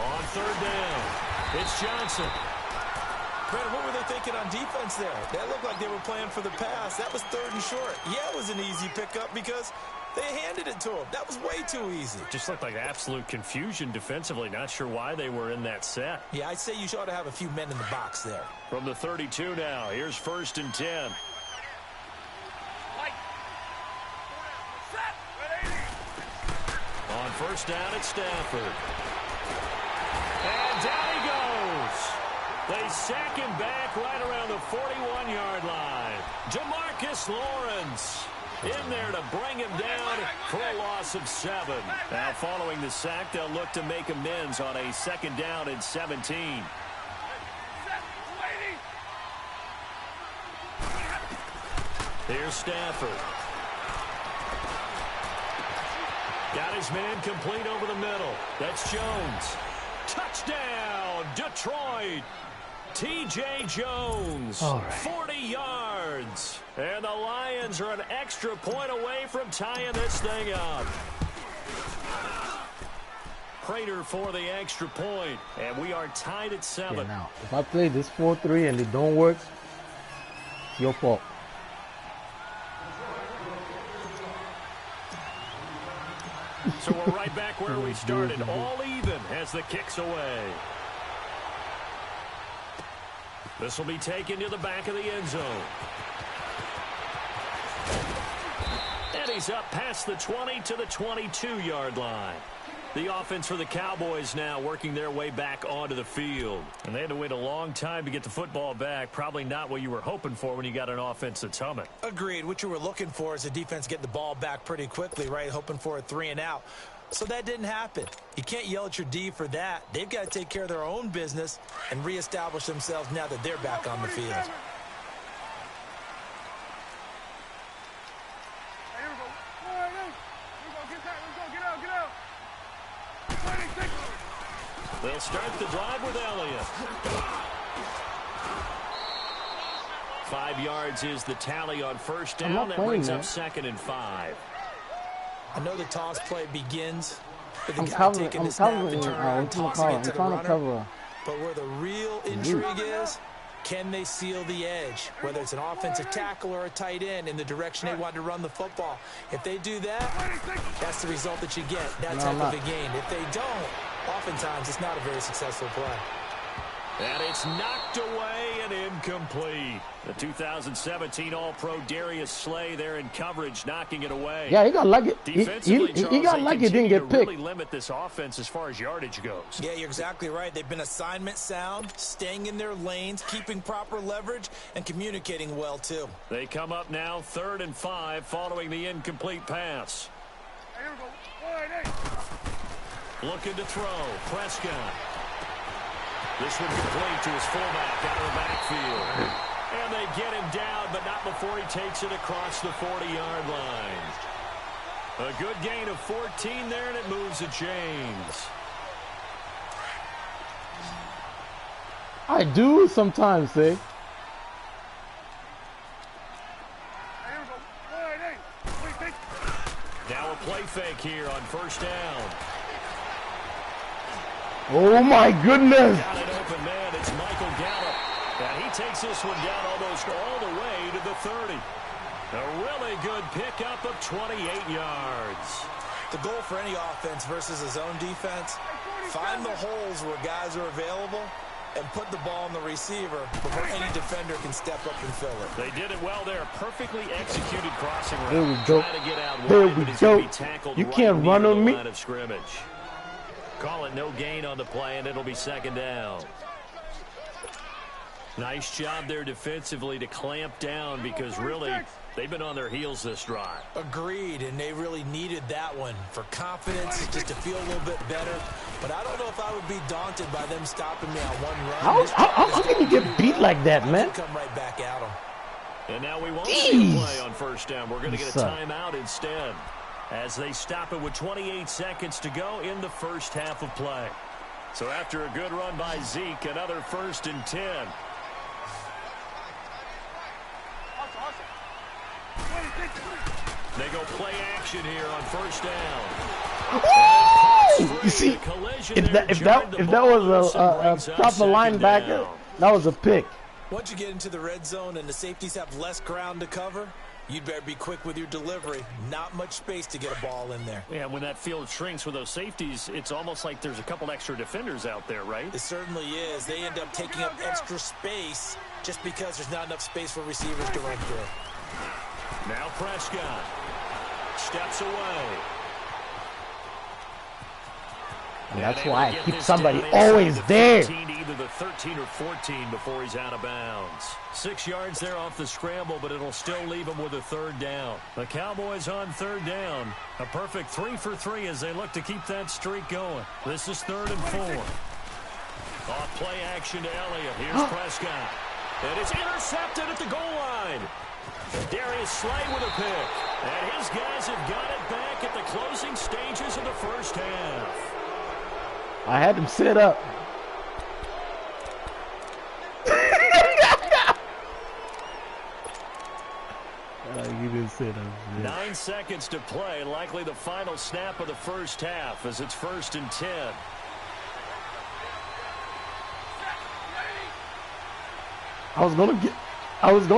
On 3rd down, it's Johnson. Brandon, what were they thinking on defense there? That looked like they were playing for the pass. That was 3rd and short. Yeah, it was an easy pickup because they handed it to him. That was way too easy. Just looked like absolute confusion defensively. Not sure why they were in that set. Yeah, I'd say you ought to have a few men in the box there. From the 32 now, here's 1st and 10. On 1st down, it's Stafford. And down he goes. They sack him back right around the 41-yard line. DeMarcus Lawrence in there to bring him down for a loss of 7. Now, following the sack, they'll look to make amends on a 2nd down and 17. Here's Stafford. Got his man complete over the middle. That's Jones. Touchdown, Detroit. T.J. Jones, 40 yards. And the Lions are an extra point away from tying this thing up. Prater for the extra point, and we are tied at 7. Yeah, now, if I play this 4-3 and it don't work, it's your fault. So we're right back where we started, all even as the kick's away. This will be taken to the back of the end zone. And he's up past the 20 to the 22-yard line. The offense for the Cowboys now working their way back onto the field. And they had to wait a long time to get the football back. Probably not what you were hoping for when you got an offense that's humming. Agreed. What you were looking for is the defense get the ball back pretty quickly, right? Hoping for a 3 and out. So that didn't happen. You can't yell at your D for that. They've got to take care of their own business and reestablish themselves now that they're back on the field. They'll start the drive with Elliott. 5 yards is the tally on 1st down. That brings up 2nd and 5. I know the toss play begins with the I'm guy taking the snap and turning around, tossing it to the runner. But where the real intrigue is, can they seal the edge? Whether it's an offensive tackle or a tight end in the direction they want to run the football. If they do that, that's the result that you get, that type of a gain. If they don't, oftentimes it's not a very successful play. And it's knocked away and incomplete. The 2017 All-Pro Darius Slay there in coverage, knocking it away. Yeah, he got lucky. Defensively, he got lucky. Didn't get picked. Really limit this offense as far as yardage goes. Yeah, you're exactly right. They've been assignment sound, staying in their lanes, keeping proper leverage, and communicating well too. They come up now 3rd and 5 following the incomplete pass. Looking to throw. Prescott. This one complete to his fullback out of the backfield. And they get him down, but not before he takes it across the 40-yard line. A good gain of 14 there, and it moves the chains. I do sometimes, say. Now a play fake here on first down. Oh my goodness! Got an open man. It's Michael Gallup. And he takes this one down almost all the way to the 30. A really good pickup of 28 yards. The goal for any offense versus a zone defense, find the holes where guys are available and put the ball on the receiver before any defender can step up and fill it. They did it well there. Perfectly executed crossing route. There we go. Trying to get out There wide, we but he's go. gonna be tackled You right can't run near on the me. line of scrimmage. Call it no gain on the play, and it'll be second down. Nice job there defensively to clamp down because really they've been on their heels this drive. Agreed, and they really needed that one for confidence, just to feel a little bit better. But I don't know if I would be daunted by them stopping me on one run. How can you get beat like that, man? Come right back at them. And now we won't see a play on first down. We're going to get a Suck. timeout instead as they stop it with 28 seconds to go in the first half of play. So after a good run by Zeke, another 1st and 10. They go play action here on first down. You see, if that was a proper linebacker, that was a pick. Once you get into the red zone and the safeties have less ground to cover, you'd better be quick with your delivery. Not much space to get a ball in there. Yeah, when that field shrinks with those safeties, it's almost like there's a couple extra defenders out there, right? It certainly is. They end up taking up extra space just because there's not enough space for receivers to run through. Now Prescott steps away. And that's why I keep somebody always there. Either the 13 or 14 before he's out of bounds. 6 yards there off the scramble, but it'll still leave him with a 3rd down. The Cowboys on 3rd down. A perfect 3 for 3 as they look to keep that streak going. This is 3rd and 4. Off play action to Elliott. Here's Prescott. And it's intercepted at the goal line. Darius Slay with a pick. And his guys have got it back at the closing stages of the first half. I had him set up. You didn't set up. 9 seconds to play. Likely the final snap of the first half as it's 1st and 10. I was gonna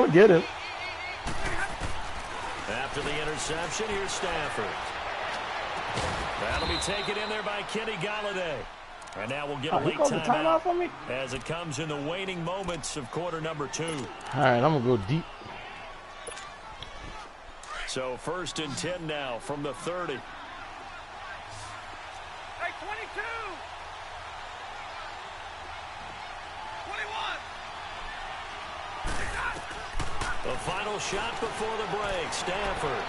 get him. After the interception, here's Stafford. That'll be taken in there by Kenny Galladay. And now we'll get a late timeout for me as it comes in the waning moments of quarter number 2. All right, I'm gonna go deep. So 1st and 10 now from the 30. Hey, 22! 21! The final shot before the break. Stafford.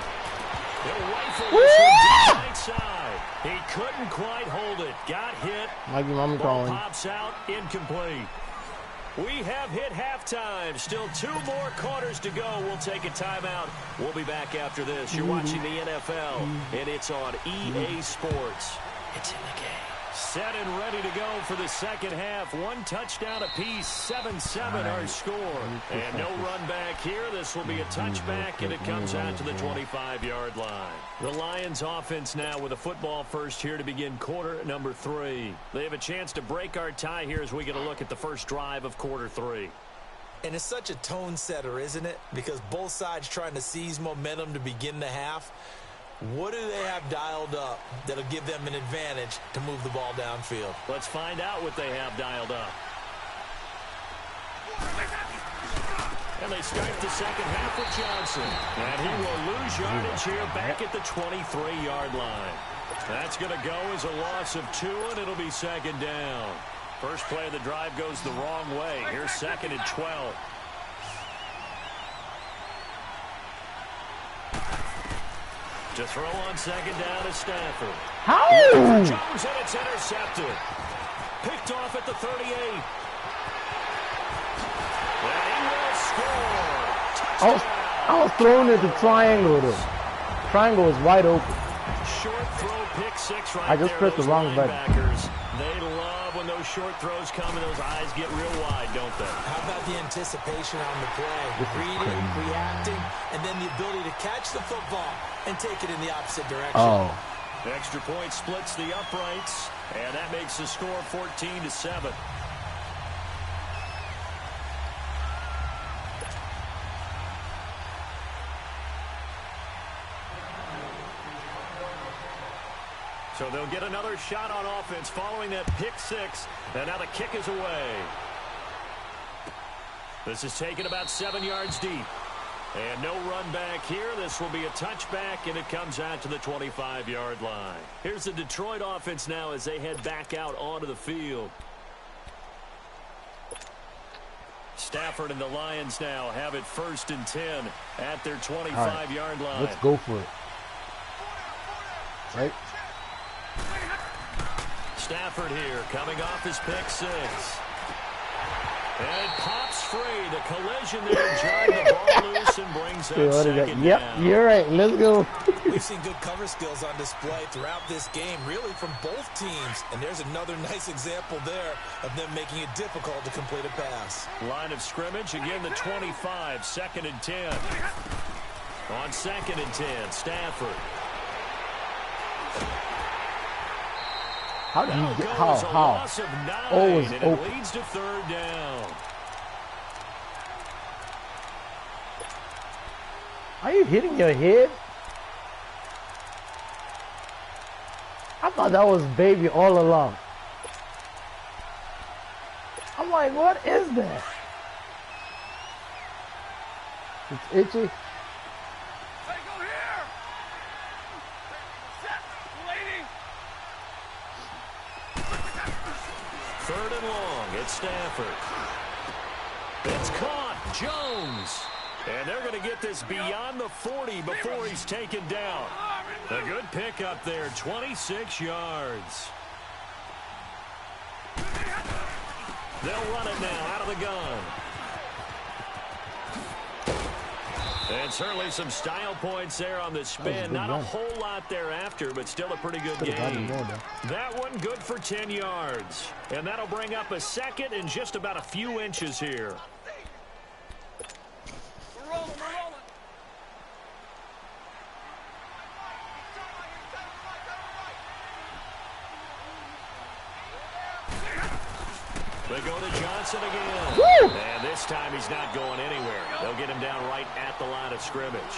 He'll rifle this one deep right side. He couldn't quite hold it. Got hit. I'm Ball calling. pops out. Incomplete. We have hit halftime. Still 2 more quarters to go. We'll take a timeout. We'll be back after this. You're watching the NFL, and it's on EA Sports. It's in the game. Set and ready to go for the second half. 1 touchdown apiece, 7-7 our score. And no run back here. This will be a touchback, and it comes out to the 25-yard line. The Lions offense now with a football first here to begin quarter number 3. They have a chance to break our tie here as we get a look at the first drive of quarter 3. And it's such a tone setter, isn't it? Because both sides trying to seize momentum to begin the half. What do they have dialed up that'll give them an advantage to move the ball downfield? Let's find out what they have dialed up. And they start the second half with Johnson. And he will lose yardage here back at the 23-yard line. That's going to go as a loss of 2, and it'll be second down. First play of the drive goes the wrong way. Here's 2nd and 12. To throw on second down is Stafford. How? Jones, and it's intercepted. Picked off at the 38. And he will score. I was throwing it to triangle though. Triangle is wide open. Short throw, pick six right I just pressed the wrong button. They love when those short throws come and those eyes get real wide, don't they? How about the anticipation on the play? Reading, reacting, and then the ability to catch the football and take it in the opposite direction. Oh. Extra point splits the uprights, and that makes the score 14-7. So they'll get another shot on offense following that pick six, and now the kick is away. This is taken about 7 yards deep. And no run back here. This will be a touchback, and it comes out to the 25-yard line. Here's the Detroit offense now as they head back out onto the field. Stafford and the Lions now have it 1st and 10 at their 25-yard line. Let's go for it. Right? Stafford here coming off his pick six. And pops free. The collision there jarred the ball loose and brings up second Yep, down. you're right. Let's go. We've seen good cover skills on display throughout this game, really from both teams. And there's another nice example there of them making it difficult to complete a pass. Line of scrimmage, again the 25, 2nd and 10. On 2nd and 10, Stafford. How did you get, how? Loss of 9, Oh, it's and it open. leads to 3rd down. Are you hitting your head? I thought that was baby all along. I'm like, what is that? It's itchy. Hey, go here! Set, lady! 3rd and long. It's Stafford. It's caught. Jones. And they're going to get this beyond the 40 before he's taken down. A good pickup there, 26 yards. They'll run it now out of the gun. And certainly some style points there on the spin. Not a whole lot thereafter, but still a pretty good game. That one good for 10 yards. And that'll bring up a 2nd and just about a few inches here. We're rolling, we're rolling! They go to Johnson again. Woo! And this time he's not going anywhere. They'll get him down right at the line of scrimmage.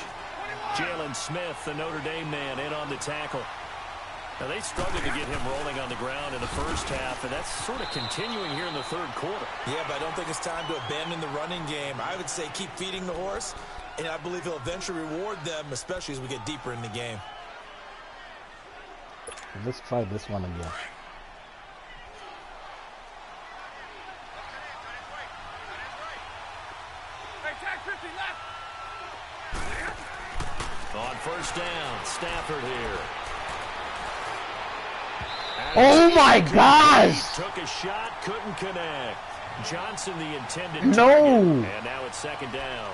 Jalen Smith, the Notre Dame man, in on the tackle. Now, they struggled to get him rolling on the ground in the first half, and that's sort of continuing here in the 3rd quarter. Yeah, but I don't think it's time to abandon the running game. I would say keep feeding the horse, and I believe he'll eventually reward them, especially as we get deeper in the game. Let's try this one again. Hey, tag 50 left! On 1st down, Stafford here. Oh my gosh! Took a shot, couldn't connect. Johnson, the intended No! target. And now it's 2nd down.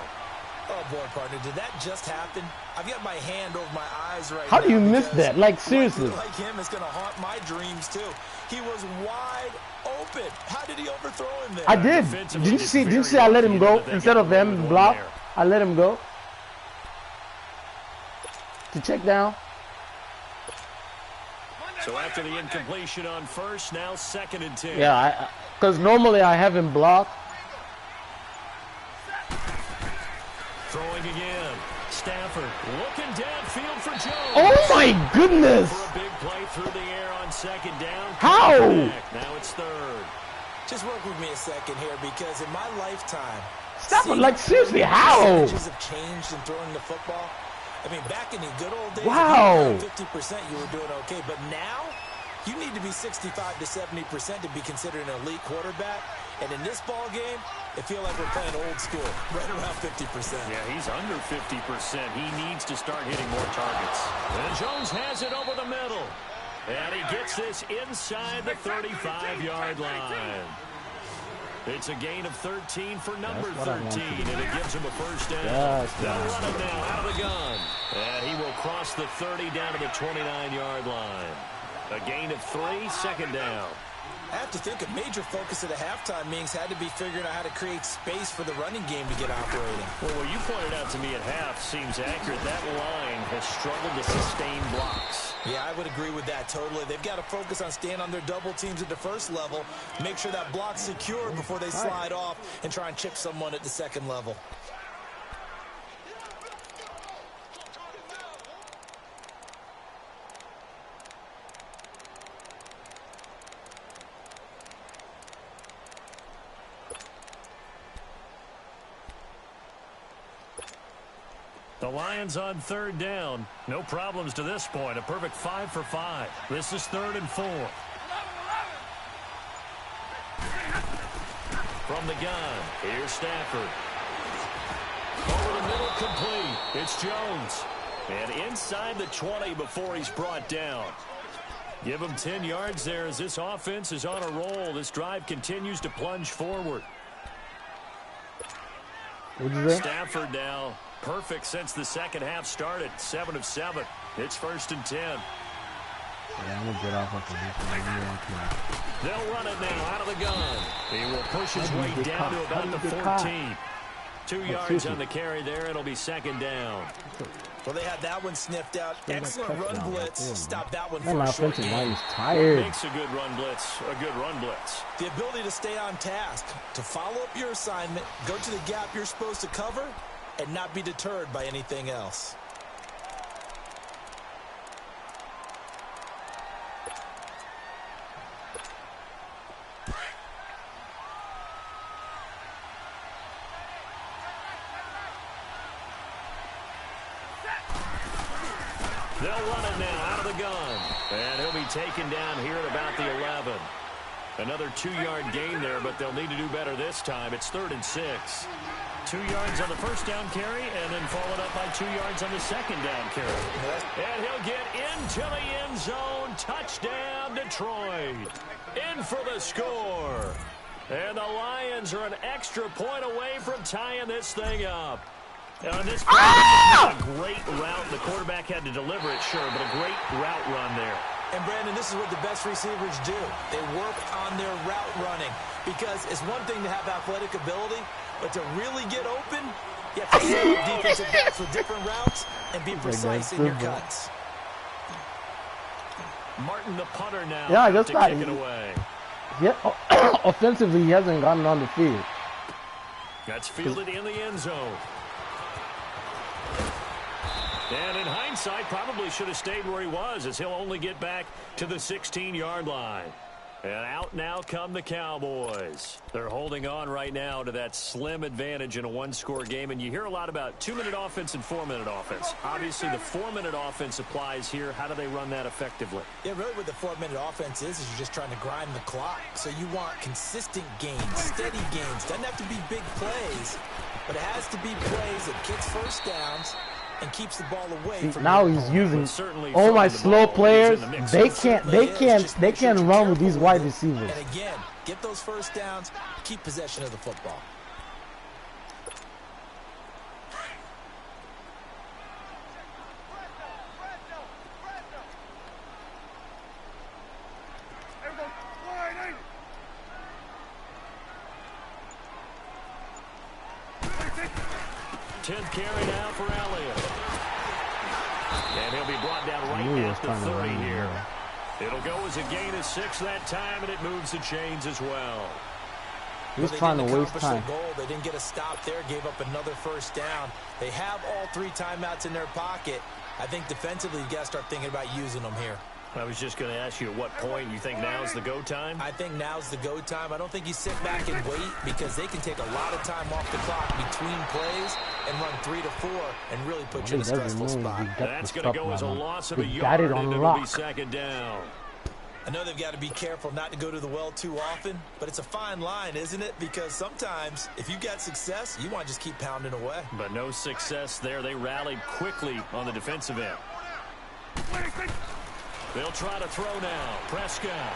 Oh, boy, partner, did that just happen? I've got my hand over my eyes right now. How do you miss because that? Like, seriously. Like him is going to haunt my dreams, too. He was wide open. How did he overthrow him there? I did. Did you see I let him go instead of them block? I let him go. To check down. So after the incompletion on 1st, now 2nd and 10. Yeah, because normally I have him block. Throwing again. Stafford looking downfield for Jones. Oh my goodness! For a big play through the air on 2nd down. How? Now it's 3rd. Just work with me a second here, because in my lifetime, Stafford, like, seriously, how? percentages have changed in throwing the football. I mean, back in the good old days, Wow. if you were 50%, you were doing okay. But now, you need to be 65 to 70% to be considered an elite quarterback. And in this ball game, it feels like we're playing old school, right around 50%. Yeah, he's under 50%. He needs to start hitting more targets. And Jones has it over the middle. And he gets this inside the 35-yard line. It's a gain of 13 for number 13, and it gives him a first down. They'll run it now out of the gun. And he will cross the 30 down to the 29-yard line. A gain of 3, second down. I have to think a major focus of the halftime meetings had to be figuring out how to create space for the running game to get operating. Well, what you pointed out to me at half seems accurate. That line has struggled to sustain blocks. Yeah, I would agree with that totally. They've got to focus on staying on their double teams at the first level, make sure that block's secure before they slide off and try and chip someone at the second level. The Lions on third down. No problems to this point. A perfect 5 for 5. This is 3rd and 4. From the gun, here's Stafford. Over the middle, complete. It's Jones. And inside the 20 before he's brought down. Give him 10 yards there as this offense is on a roll. This drive continues to plunge forward. Stafford now. Perfect since the second half started. 7 of 7. It's 1st and 10. Yeah, I'm gonna get off of the They'll run it now out of the gun. He will push his way down to about the 14. 2 yards on the carry there. It'll be second down. Well, they had that one sniffed out. Excellent run blitz. Stop that one Man, for my a short offensive gain. line is tired. Makes a good run blitz. A good run blitz. The ability to stay on task, to follow up your assignment, go to the gap you're supposed to cover, and not be deterred by anything else. They'll run it now out of the gun. And he'll be taken down here at about the 11. Another 2-yard gain there, but they'll need to do better this time. It's 3rd and 6. 2 yards on the first down carry, and then followed up by 2 yards on the second down carry. And he'll get into the end zone. Touchdown, Detroit. In for the score. And the Lions are an extra point away from tying this thing up. And this a great route. The quarterback had to deliver it, sure, but a great route run there. And, Brandon, this is what the best receivers do. They work on their route running because it's one thing to have athletic ability, but to really get open, you have to set up defensive backs with different routes and be precise in your cuts. Martin, the punter now, Yeah, I guess to not. kick it away. Yeah, offensively, he hasn't gotten on the field. That's fielded in the end zone. And in hindsight, probably should have stayed where he was, as he'll only get back to the 16-yard line. And out now come the Cowboys. They're holding on right now to that slim advantage in a one-score game. And you hear a lot about 2-minute offense and 4-minute offense. Obviously, the 4-minute offense applies here. How do they run that effectively? Yeah, really what the 4-minute offense is you're just trying to grind the clock. So you want consistent gains, steady gains. Doesn't have to be big plays, but it has to be plays that gets first downs and keeps the ball away from now he's using all my slow players. They can't run with these wide receivers. And again, get those first downs, keep possession of the football. Everyone, wide in. 10th carry now for Elliott. And he'll be brought down right at the 30 here. It'll go as a gain of 6 that time, and it moves the chains as well. He's trying to waste time. They didn't get a stop there, gave up another first down. They have all 3 timeouts in their pocket. I think defensively, you got to start thinking about using them here. I was just going to ask you at what point you think now's the go time? I think now's the go time. I don't think you sit back and wait because they can take a lot of time off the clock between plays and run 3 to 4 and really put you in a stressful spot. That's going to go as a loss of a yard, and it'll be second down. I know they've got to be careful not to go to the well too often, but it's a fine line, isn't it? Because sometimes if you got success, you want to just keep pounding away. But no success there. They rallied quickly on the defensive end. They'll try to throw now. Prescott.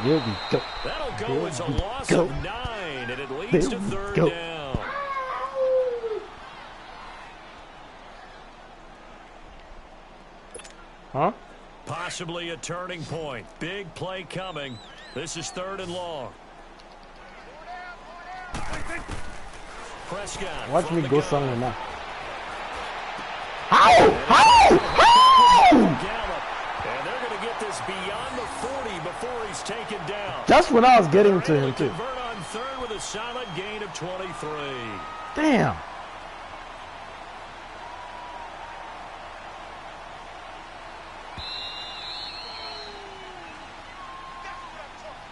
Here we go. That'll go as a loss of 9, and it leads to third down. Huh? Possibly a turning point. Big play coming. This is 3rd and long. Prescott. Watch me go somewhere now. How? How? And they're going to get this beyond the 40 before he's taken down. That's when I was getting to him, too. Convert on 3rd with a solid gain of 23. Damn.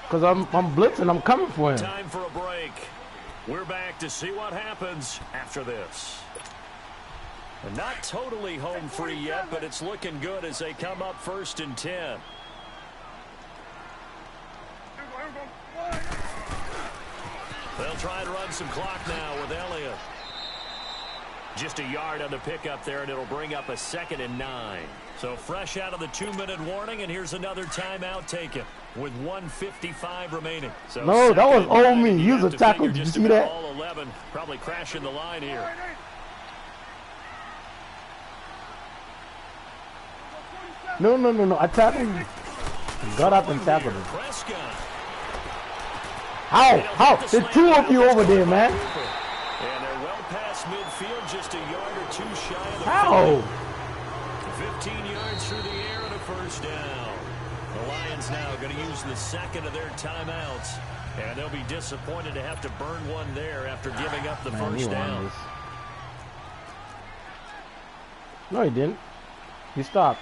Because I'm blitzing, I'm coming for him. Time for a break. We're back to see what happens after this. And not totally home free yet, but it's looking good as they come up 1st and 10. They'll try and run some clock now with Elliott. Just a yard on the pickup there, and it'll bring up a 2nd and 9. So fresh out of the 2-minute warning, and here's another timeout taken with 1:55 remaining. So no, that was all me. Use a tackle. Did you see that? All 11, probably crashing the line here. No. I tackled him. Got up and tackled him. How? There's 2 of you over there, man. And they're well past midfield, just a yard or 2 shy of the How? 15 yards through the air and a 1st down. The Lions now going to use the 2nd of their timeouts, and they'll be disappointed to have to burn one there after giving up the 1st down. No, he didn't. He stopped.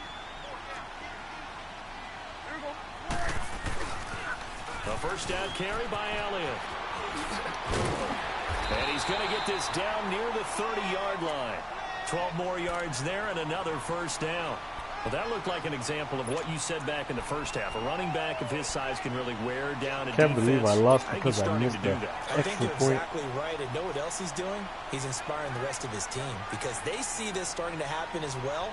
The 1st down carry by Elliott. And he's going to get this down near the 30-yard line. 12 more yards there and another 1st down. Well, that looked like an example of what you said back in the first half. A running back of his size can really wear down a defense. Can't believe I lost because I missed that I think extra you're point. exactly right. And know what else he's doing? He's inspiring the rest of his team because they see this starting to happen as well.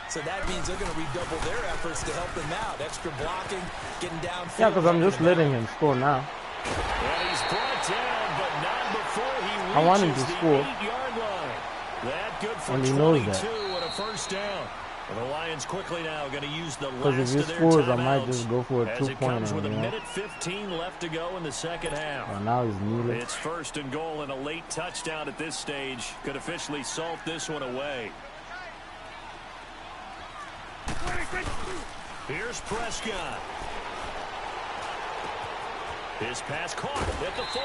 So that means they're going to redouble their efforts to help him out. Extra blocking, getting downfield. Yeah, because I'm just letting him score now. And he's brought down, but not before he reaches I want him to the score. 8-yard line. That good for And he 22 knows that. and a 1st down. And the Lions quickly now going to use the Because last if of he their scores, timeouts I might just go for a as it comes with 2-pointer. a minute 15 left to go in the 2nd half. Well, now he's muted. It's 1st and goal, and a late touchdown at this stage could officially salt this one away. Here's Prescott. His pass caught at the 4.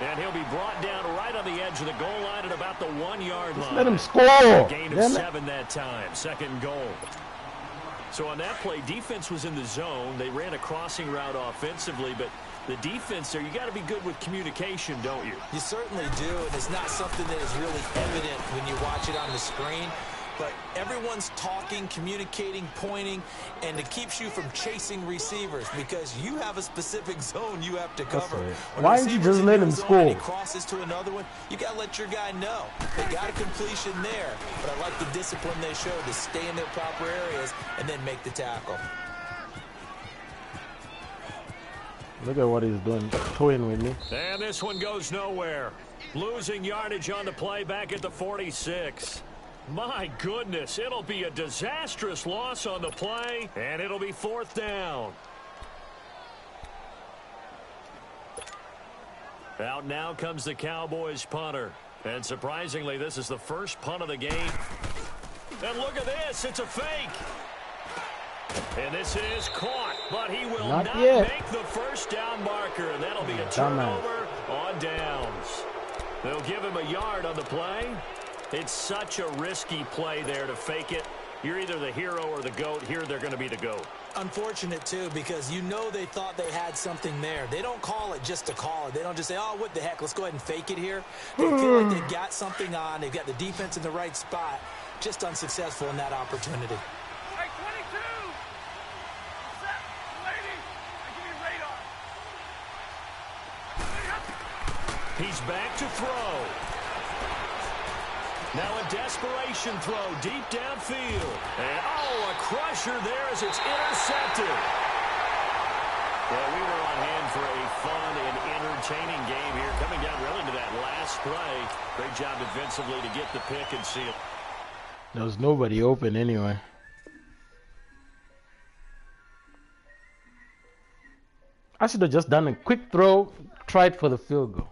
And he'll be brought down right on the edge of the goal line at about the 1-yard line. Let him score. Gain of 7 that time. 2nd goal. So on that play, defense was in the zone. They ran a crossing route offensively, but the defense there, you got to be good with communication, don't you? You certainly do, and it's not something that is really evident when you watch it on the screen. But everyone's talking, communicating, pointing, and it keeps you from chasing receivers because you have a specific zone you have to cover. Why didn't you just let him score? He crosses to another one, you got to let your guy know. They got a completion there, but I like the discipline they showed to stay in their proper areas and then make the tackle. Look at what he's doing, toying with me. And this one goes nowhere. Losing yardage on the play back at the 46. My goodness, it'll be a disastrous loss on the play, and it'll be 4th down. Out now comes the Cowboys punter. And surprisingly, this is the first punt of the game. And look at this, it's a fake. And this is caught, but he will not make the 1st down marker. And that'll be a turnover on downs. They'll give him a yard on the play. It's such a risky play there to fake it. You're either the hero or the GOAT. Here they're going to be the GOAT. Unfortunate, too, because you know they thought they had something there. They don't call it just to call it. They don't just say, oh, what the heck, let's go ahead and fake it here. They feel like they got something on. They've got the defense in the right spot. Just unsuccessful in that opportunity. Hey, 22! Set, lady! Give me radar. He's back to throw. Now a desperation throw deep downfield. And, a crusher there as it's intercepted. Well, we were on hand for a fun and entertaining game here. Coming down really to that last play. Great job defensively to get the pick and seal. There was nobody open anyway. I should have just done a quick throw, tried for the field goal.